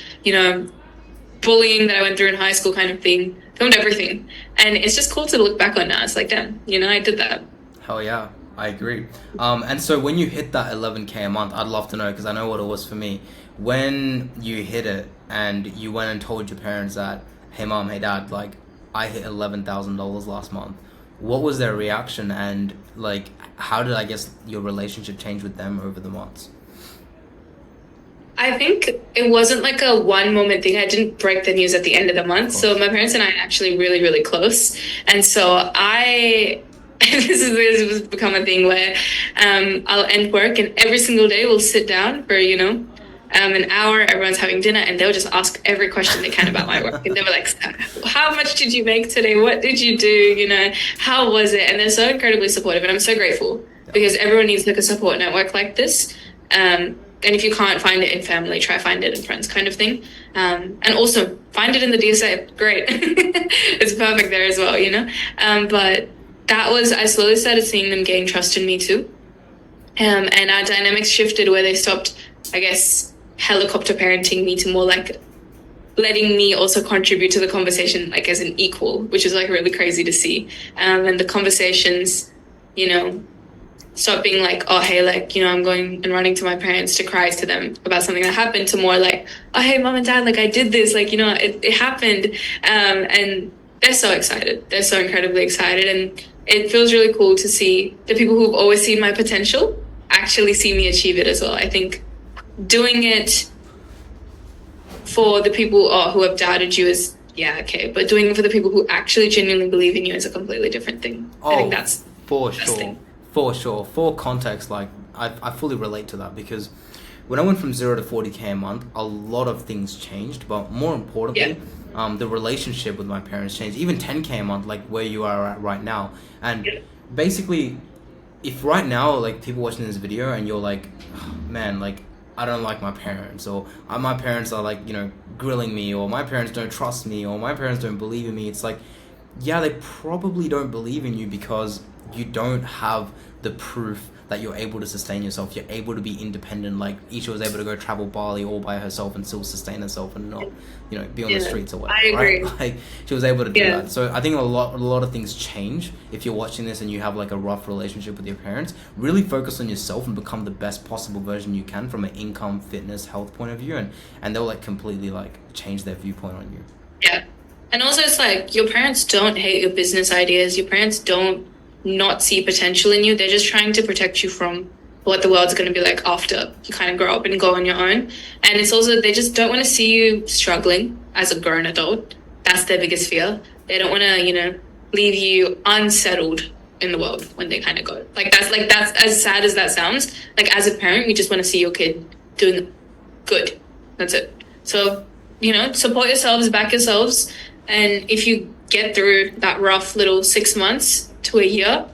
bullying that I went through in high school kind of thing. Filmed everything. And it's just cool to look back on now. It's like, damn, I did that. Hell yeah, I agree. And so when you hit that 11K a month, I'd love to know, because I know what it was for me. When you hit it and you went and told your parents that, hey mom, hey dad, like I hit $11,000 last month, what was their reaction, and like how did, I guess, your relationship change with them over the months? I think it wasn't like a one moment thing. I didn't break the news at the end of the month. So my parents and I are actually really, really close. And so this has become a thing where I'll end work and every single day we'll sit down for, an hour, everyone's having dinner, and they'll just ask every question they can about my work. And they were like, how much did you make today? What did you do? How was it? And they're so incredibly supportive, and I'm so grateful because everyone needs like a support network like this. And if you can't find it in family, try find it in friends kind of thing. And also find it in the DSA. Great. It's perfect there as well, But I slowly started seeing them gain trust in me too. And our dynamics shifted where they stopped, I guess, helicopter parenting me to more like letting me also contribute to the conversation like as an equal, which is like really crazy to see. And the conversations, stop being like, oh, hey, like, I'm going and running to my parents to cry to them about something that happened, to more like, oh, hey, mom and dad, like I did this, like, it happened. And they're so excited. They're so incredibly excited. And it feels really cool to see the people who've always seen my potential actually see me achieve it as well. I think doing it for the people who have doubted you is, yeah, okay. But doing it for the people who actually genuinely believe in you is a completely different thing. I think that's for sure. Thing. For sure. For context, like I fully relate to that, because when I went from 0 to 40K a month, a lot of things changed, but more importantly, the relationship with my parents changed. Even 10K a month, like where you are at right now. And basically, if right now, like people watching this video and you're like, oh, man, like I don't like my parents, or my parents are like, grilling me, or my parents don't trust me, or my parents don't believe in me. It's like, yeah, they probably don't believe in you because you don't have the proof that you're able to sustain yourself. You're able to be independent. Like Isha was able to go travel Bali all by herself and still sustain herself and not, be on the streets or whatever. I agree. Right? Like she was able to do that. So I think a lot of things change if you're watching this and you have like a rough relationship with your parents. Really focus on yourself and become the best possible version you can from an income, fitness, health point of view, and they'll like completely like change their viewpoint on you. Yeah. And also it's like your parents don't hate your business ideas. Your parents don't not see potential in you. They're just trying to protect you from what the world's going to be like after you kind of grow up and go on your own. And it's also, they just don't want to see you struggling as a grown adult. That's their biggest fear. They don't want to, leave you unsettled in the world when they kind of go. That's as sad as that sounds. Like as a parent, you just want to see your kid doing good. That's it. So, support yourselves, back yourselves. And if you get through that rough little 6 months to a year,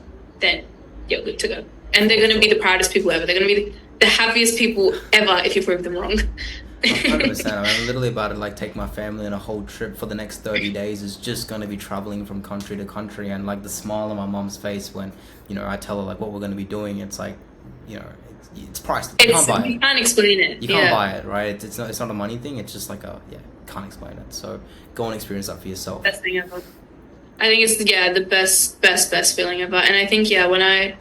then you're good to go. And they're going to be the proudest people ever. They're going to be the happiest people ever if you prove them wrong. 100%. I'm literally about to like take my family on a whole trip for the next 30 days. Is just going to be traveling from country to country, and like the smile on my mom's face when, I tell her like what we're going to be doing. It's like, it's priceless. You can't buy it. You can't explain it. You can't buy it, right? It's not a money thing. It's just like can't explain it. So go and experience that for yourself. Best thing ever. I think it's the best feeling ever. And I think when I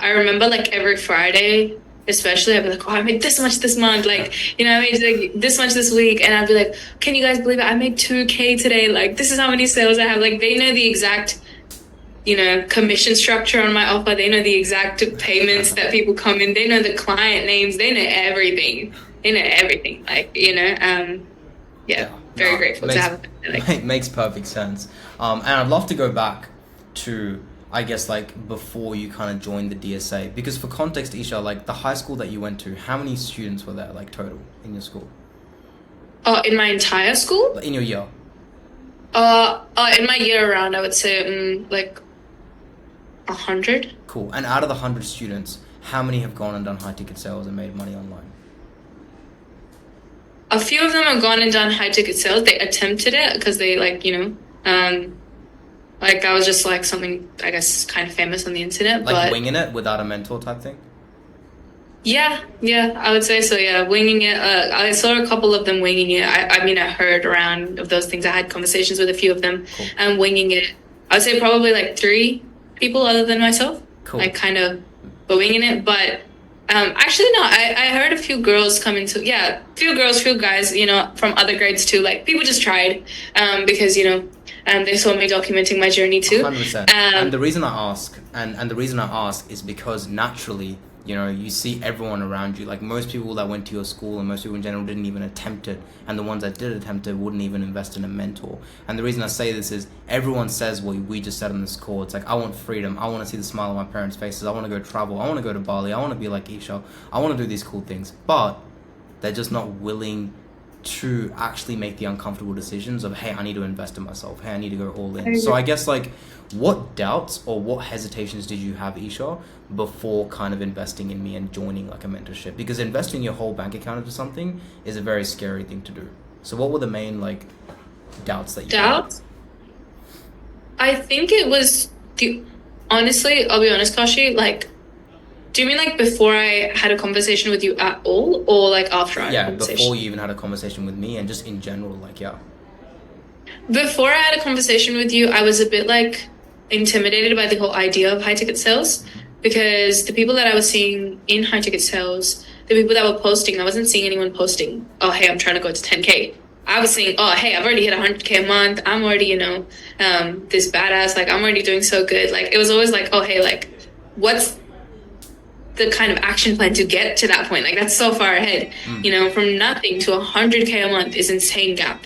remember like every Friday, especially, I'd be like, oh, I made this much this month, like, I made like this much this week, and I'd be like, can you guys believe it? I made 2K today. Like, this is how many sales I have. Like, they know the exact commission structure on my offer. They know the exact payments that people come in. They know the client names. They know everything. Like, very grateful to have it. Makes perfect sense. And I'd love to go back to, I guess, like before you kind of joined the DSA, because for context, Isha, like the high school that you went to, how many students were there like total in your school? In my entire school? In your year? In my year around, I would say like 100. Cool. And out of the 100 students, how many have gone and done high ticket sales and made money online? a few of them have gone and done high ticket sales. They attempted it because they like that was just like something I guess kind of famous on the internet. Like but winging it without a mentor type thing? yeah, I would say so. Yeah, winging it. I saw a couple of them winging it. I mean, I heard around of those things. I had conversations with a few of them, Cool. and winging it. I would say probably like 3 people other than myself. Cool. Like kind of were winging it, but actually no. I heard a few girls come into few girls, few guys, from other grades too. Like people just tried because they saw me documenting my journey too. 100%. And the reason I ask, and the reason I ask is because naturally, you see everyone around you. Like most people that went to your school and most people in general didn't even attempt it. And the ones that did attempt it wouldn't even invest in a mentor. And the reason I say this is everyone says what we just said on this call. It's like, I want freedom. I want to see the smile on my parents' faces. I want to go travel. I want to go to Bali. I want to be like Isha. I want to do these cool things. But they're just not willing to actually make the uncomfortable decisions of, hey, I need to invest in myself. Hey, I need to go all in. So I guess like, what doubts or what hesitations did you have, Isha, before kind of investing in me and joining like a mentorship? Because investing your whole bank account into something is a very scary thing to do. So what were the main like doubts that you had? I think it was honestly, I'll be honest, Kashi, like, do you mean like before I had a conversation with you at all, or like after I had a conversation? Before you even had a conversation with me and just in general, like, yeah. Before I had a conversation with you, I was a bit like intimidated by the whole idea of high ticket sales because the people that I was seeing in high ticket sales, the people that were posting, I wasn't seeing anyone posting, oh, hey, I'm trying to go to 10K. I was saying, oh, hey, I've already hit 100K a month. I'm already, this badass, like I'm already doing so good. Like it was always like, oh, hey, like what's the kind of action plan to get to that point? Like that's so far ahead, from nothing to 100K a month is insane gap.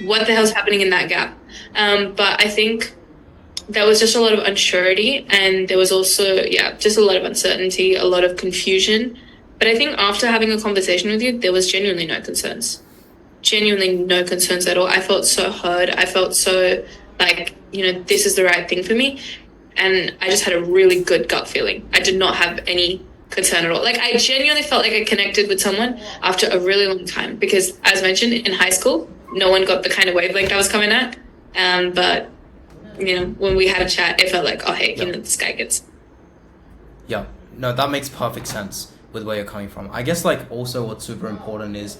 What the hell's happening in that gap? But I think there was just a lot of unsurety, and there was also, just a lot of uncertainty, a lot of confusion. But I think after having a conversation with you, there was genuinely no concerns at all. I felt so heard. I felt so like, this is the right thing for me. And I just had a really good gut feeling. I did not have any concern at all. Like I genuinely felt like I connected with someone after a really long time because, as mentioned, in high school, no one got the kind of wavelength I was coming at. But, when we had a chat, it felt like, oh, hey, this guy gets. Yeah, no, that makes perfect sense with where you're coming from. I guess like also what's super important is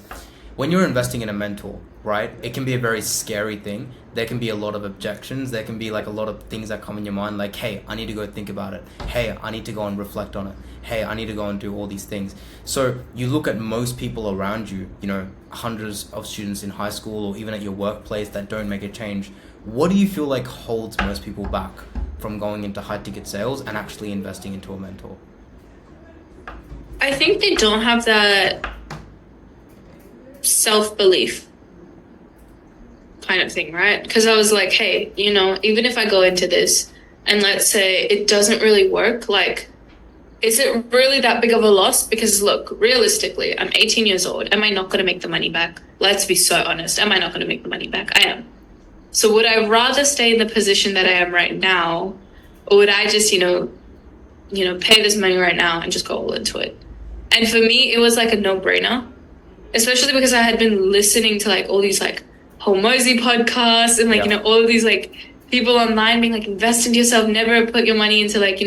when you're investing in a mentor, right, it can be a very scary thing. There can be a lot of objections. There can be like a lot of things that come in your mind like, hey, I need to go think about it. Hey, I need to go and reflect on it. Hey, I need to go and do all these things. So you look at most people around you, hundreds of students in high school or even at your workplace that don't make a change. What do you feel like holds most people back from going into high ticket sales and actually investing into a mentor? I think they don't have that self-belief kind of thing, right? Because I was like, hey, even if I go into this and let's say it doesn't really work, like, is it really that big of a loss? Because look, realistically, I'm 18 years old. Am I not going to make the money back? Let's be so honest. Am I not going to make the money back? I am. So would I rather stay in the position that I am right now, or would I just, pay this money right now and just go all into it? And for me, it was like a no-brainer, especially because I had been listening to like all these like Hormozy podcasts and like, all of these like people online being like, invest into yourself, never put your money into like,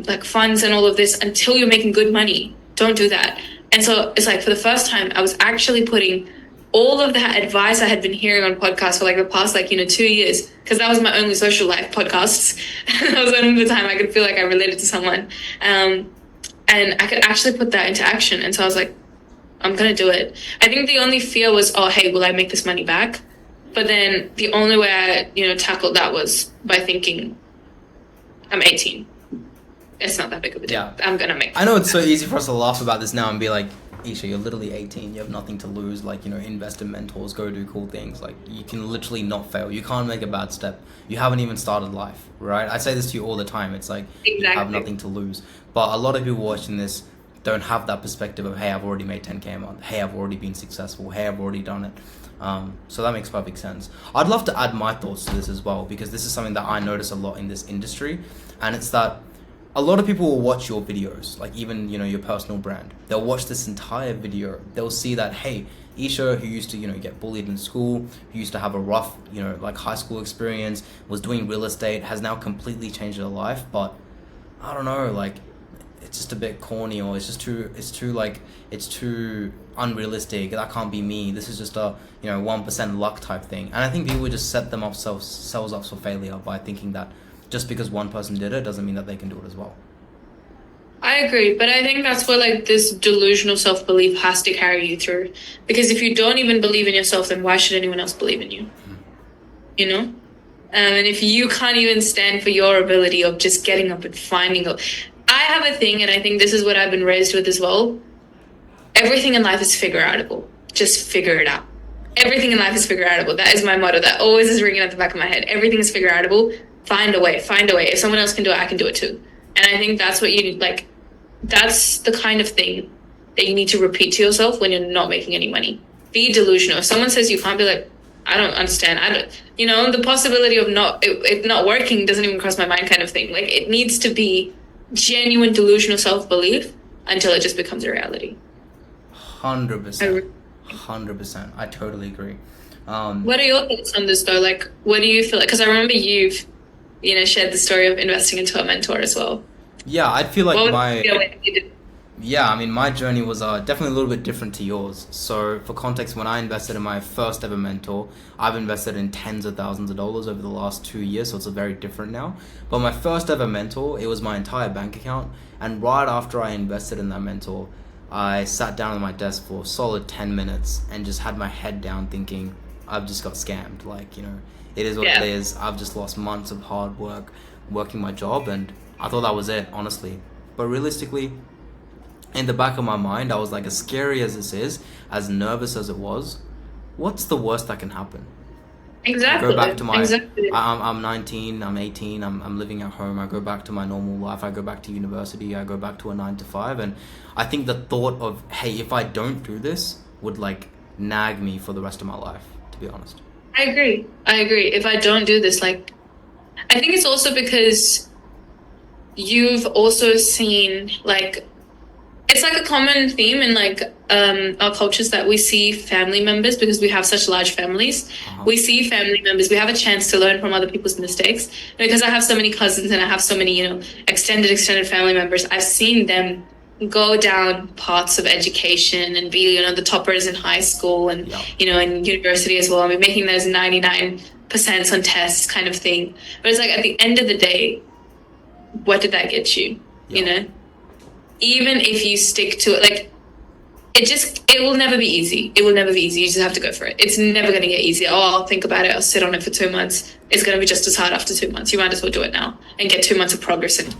like funds and all of this until you're making good money. Don't do that. And so it's like for the first time, I was actually putting all of that advice I had been hearing on podcasts for like the past like, 2 years, because that was my only social life podcasts. That was the only time I could feel like I related to someone. And I could actually put that into action. And so I was like, I'm going to do it. I think the only fear was, oh, hey, will I make this money back? But then the only way I, tackled that was by thinking, I'm 18. It's not that big of a deal. Yeah. I'm going to make I know it's so easy for us to laugh about this now and be like, Isha, you're literally 18. You have nothing to lose. Like, invest in mentors, go do cool things. Like, you can literally not fail. You can't make a bad step. You haven't even started life, right? I say this to you all the time. It's like, You have nothing to lose. But a lot of people watching this don't have that perspective of, hey, I've already made 10K a month. Hey, I've already been successful. Hey, I've already done it. So that makes perfect sense. I'd love to add my thoughts to this as well, because this is something that I notice a lot in this industry. And it's that a lot of people will watch your videos, like even, your personal brand. They'll watch this entire video. They'll see that, hey, Isha, who used to, get bullied in school, who used to have a rough, like high school experience, was doing real estate, has now completely changed her life. But I don't know, like, it's just a bit corny, or it's too unrealistic. That can't be me. This is just a, 1% luck type thing. And I think people just set themselves up for failure by thinking that just because one person did it doesn't mean that they can do it as well. I agree, but I think that's where like this delusional self-belief has to carry you through. Because if you don't even believe in yourself, then why should anyone else believe in you? You know? And if you can't even stand for your ability of just getting up and finding out. I have a thing, and I think this is what I've been raised with as well. Everything in life is figure outable. Just figure it out. Everything in life is figure outable. That is my motto. That always is ringing at the back of my head. Everything is figure outable. Find a way. Find a way. If someone else can do it, I can do it too. And I think that's what you need, like, that's the kind of thing that you need to repeat to yourself when you're not making any money. Be delusional. If someone says you can't, be like, I don't understand. The possibility of it not working doesn't even cross my mind kind of thing. Like, it needs to be genuine delusional self-belief until it just becomes a reality. 100%. 100%. I totally agree. What are your thoughts on this though? Like, what do you feel like? Because I remember you've, shared the story of investing into a mentor as well. Yeah, I feel like my my journey was definitely a little bit different to yours. So for context, when I invested in my first ever mentor, I've invested in tens of thousands of dollars over the last 2 years, so it's very different now. But my first ever mentor, it was my entire bank account, and right after I invested in that mentor, I sat down at my desk for a solid 10 minutes and just had my head down thinking, I've just got scammed. Like, it is what it is. I've just lost months of hard work working my job, and I thought that was it, honestly. But realistically, in the back of my mind, I was like, as scary as this is, as nervous as it was, what's the worst that can happen? Exactly. I go back to my, exactly. I'm 19, I'm 18, I'm living at home, I go back to my normal life, I go back to university, I go back to a 9 to 5, and I think the thought of, hey, if I don't do this, would like nag me for the rest of my life, to be honest. I agree. If I don't do this, like, I think it's also because you've also seen, like, it's like a common theme in like our cultures that we see family members, because we have such large families. We see family members, we have a chance to learn from other people's mistakes. Because I have so many cousins and I have so many, extended family members, I've seen them go down paths of education and be, the toppers in high school and, in university as well. I mean, making those 99% on tests kind of thing. But it's like, at the end of the day, what did that get you? Even if you stick to it, like, it will never be easy. It will never be easy. You just have to go for it. It's never going to get easy. Oh, I'll think about it. I'll sit on it for 2 months. It's going to be just as hard after 2 months. You might as well do it now and get 2 months of progress in.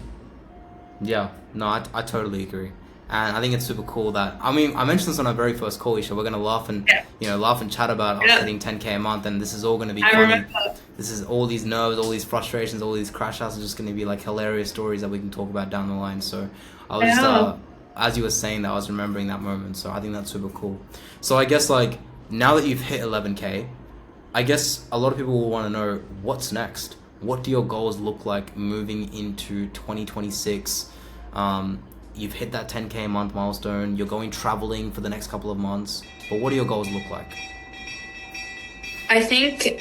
Yeah, no, I totally agree. And I think it's super cool that, I mean, I mentioned this on our very first call, Isha. We're going to laugh and, laugh and chat about us hitting 10K a month, and this is all going to be funny. This is all these nerves, all these frustrations, all these crash outs are just going to be like hilarious stories that we can talk about down the line. So I was just, as you were saying that, I was remembering that moment. So I think that's super cool. So I guess, like, now that you've hit 11K, I guess a lot of people will want to know, what's next? What do your goals look like moving into 2026? You've hit that 10K a month milestone. You're going traveling for the next couple of months. But what do your goals look like? I think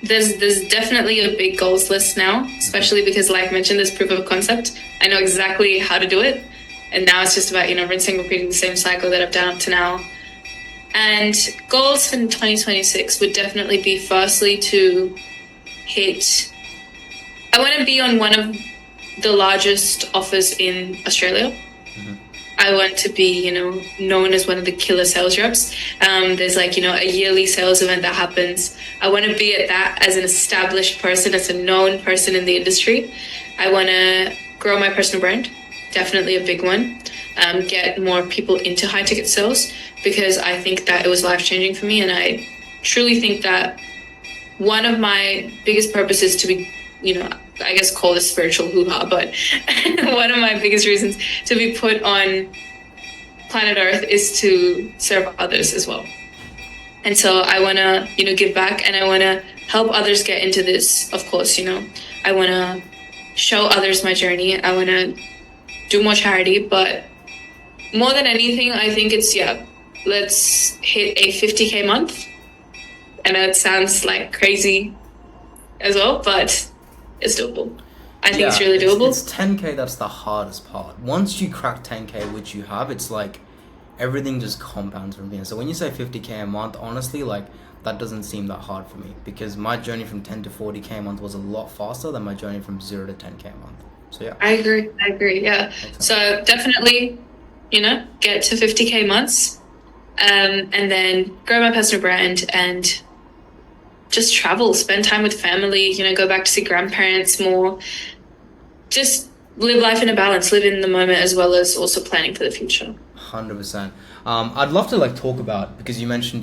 there's definitely a big goals list now, especially because, like I mentioned, this proof of concept. I know exactly how to do it. And now it's just about, rinsing, repeating the same cycle that I've done up to now. And goals for 2026 would definitely be, firstly, to hit... I want to be on one of the largest offers in Australia. I want to be, known as one of the killer sales reps. There's a yearly sales event that happens. I want to be at that as an established person, as a known person in the industry. I want to grow my personal brand. Definitely a big one. Get more people into high ticket sales, because I think that it was life-changing for me. And I truly think that one of my biggest purposes to be, I guess call this spiritual hoo-ha, but one of my biggest reasons to be put on planet Earth is to serve others as well. And so I want to, give back, and I want to help others get into this. Of course, I want to show others my journey. I want to do more charity, but more than anything, I think it's, yeah, let's hit a 50K month. I know it sounds like crazy as well, but it's doable. I think it's really doable. It's 10K that's the hardest part. Once you crack 10K, which you have, it's like everything just compounds from here. So when you say 50K a month, honestly, like that doesn't seem that hard for me, because my journey from 10 to 40K a month was a lot faster than my journey from 0 to 10K a month. So yeah. I agree, yeah. So definitely, get to 50K months, and then grow my personal brand and just travel, spend time with family, go back to see grandparents more. Just live life in a balance, live in the moment, as well as also planning for the future. 100%. I'd love to like talk about, because you mentioned,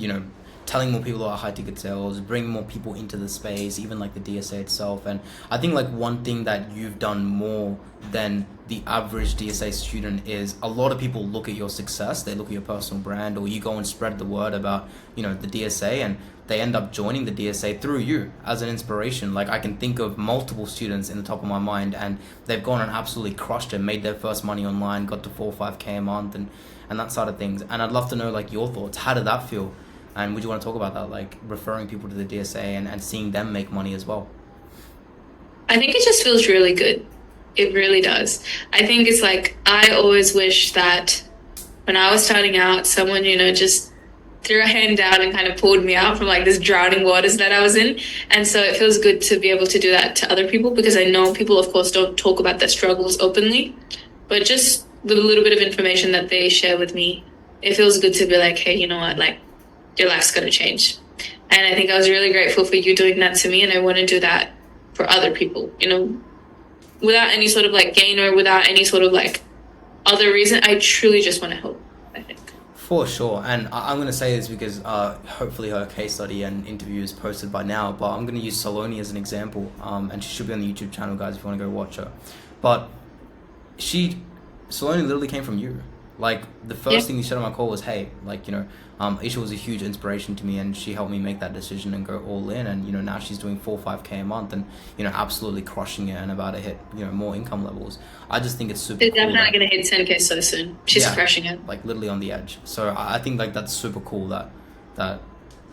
telling more people about high ticket sales, bringing more people into the space, even like the DSA itself. And I think like one thing that you've done more than the average DSA student is a lot of people look at your success, they look at your personal brand, or you go and spread the word about, the DSA, and they end up joining the DSA through you as an inspiration. Like I can think of multiple students in the top of my mind, and they've gone and absolutely crushed it, made their first money online, got to 4 or 5K a month and that side of things. And I'd love to know like your thoughts. How did that feel? And would you want to talk about that, like referring people to the DSA and seeing them make money as well? I think it just feels really good. It really does. I think it's like, I always wish that when I was starting out, someone, just threw a hand down and kind of pulled me out from like this drowning waters that I was in. And so it feels good to be able to do that to other people, because I know people, of course, don't talk about their struggles openly, but just the little bit of information that they share with me, it feels good to be like, hey, you know what, like, your life's going to change. And I think I was really grateful for you doing that to me. And I want to do that for other people, without any sort of like gain or without any sort of like other reason. I truly just want to help, I think. For sure. And I'm going to say this because hopefully her case study and interview is posted by now, but I'm going to use Saloni as an example. And she should be on the YouTube channel, guys, if you want to go watch her. But Saloni literally came from you. Like the first thing you said on my call was, hey, like, Isha was a huge inspiration to me, and she helped me make that decision and go all in. And now she's doing 4 or 5K a month, and absolutely crushing it and about to hit more income levels. I just think it's super cool. She's definitely gonna hit 10K so soon. She's crushing it, like literally on the edge. So I think like that's super cool that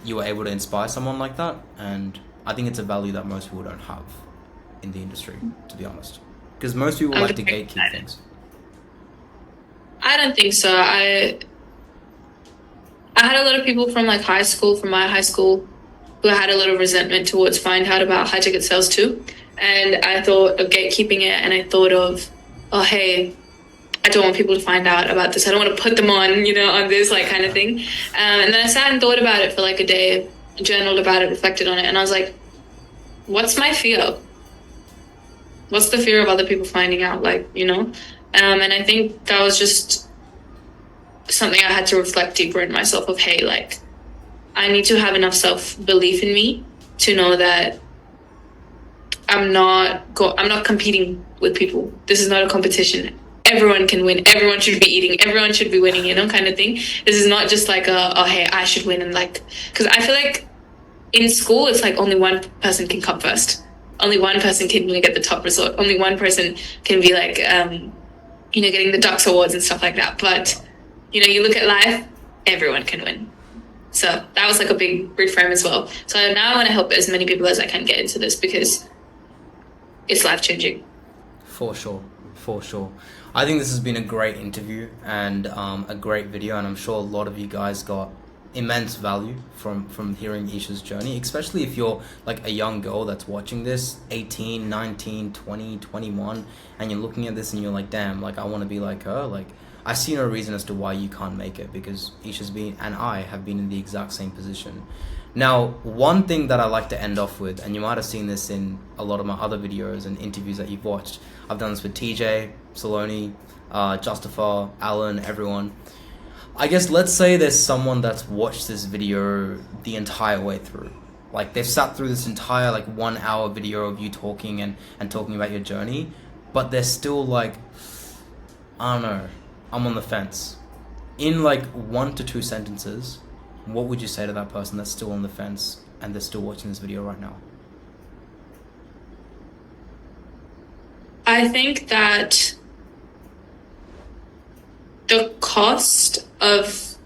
you were able to inspire someone like that, and I think it's a value that most people don't have in the industry, to be honest, because most people like to gatekeep things. I don't think so. I had a lot of people from like from my high school, who had a little resentment towards finding out about high ticket sales too. And I thought of gatekeeping it, and I thought of, oh, hey, I don't want people to find out about this. I don't want to put them on, on this like kind of thing. And then I sat and thought about it for like a day, journaled about it, reflected on it. And I was like, what's my fear? What's the fear of other people finding out? Like, and I think that was just something I had to reflect deeper in myself of, hey, like, I need to have enough self-belief in me to know that I'm not competing with people. This is not a competition. Everyone can win. Everyone should be eating. Everyone should be winning, kind of thing. This is not just like hey, I should win. And like, because I feel like in school, it's like only one person can come first. Only one person can really get the top result. Only one person can be like, getting the Dux Awards and stuff like that. But, you look at life, everyone can win. So that was like a big reframe as well. So now I want to help as many people as I can get into this, because it's life-changing. For sure. I think this has been a great interview and a great video, and I'm sure a lot of you guys got immense value from hearing Isha's journey, especially if you're like a young girl that's watching this, 18, 19, 20, 21, and you're looking at this and you're like, damn, like I want to be like her. Like, I see no reason as to why you can't make it, because Isha's been, and I have been in the exact same position. Now, one thing that I like to end off with, and you might have seen this in a lot of my other videos and interviews that you've watched, I've done this with TJ, Saloni, Justifer, Alan, everyone. I guess let's say there's someone that's watched this video the entire way through. Like they've sat through this entire like 1 hour video of you talking and talking about your journey, but they're still like, I don't know, I'm on the fence. In like 1 to 2 sentences, what would you say to that person that's still on the fence and they're still watching this video right now? I think that the cost of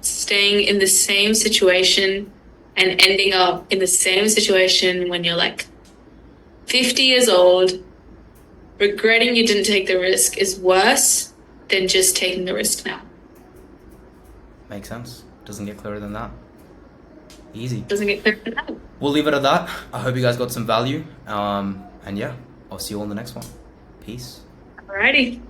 staying in the same situation and ending up in the same situation when you're like 50 years old, regretting you didn't take the risk is worse than just taking the risk now. Makes sense. Doesn't get clearer than that. Easy. Doesn't get clearer than that. We'll leave it at that. I hope you guys got some value. And yeah, I'll see you all in the next one. Peace. Alrighty.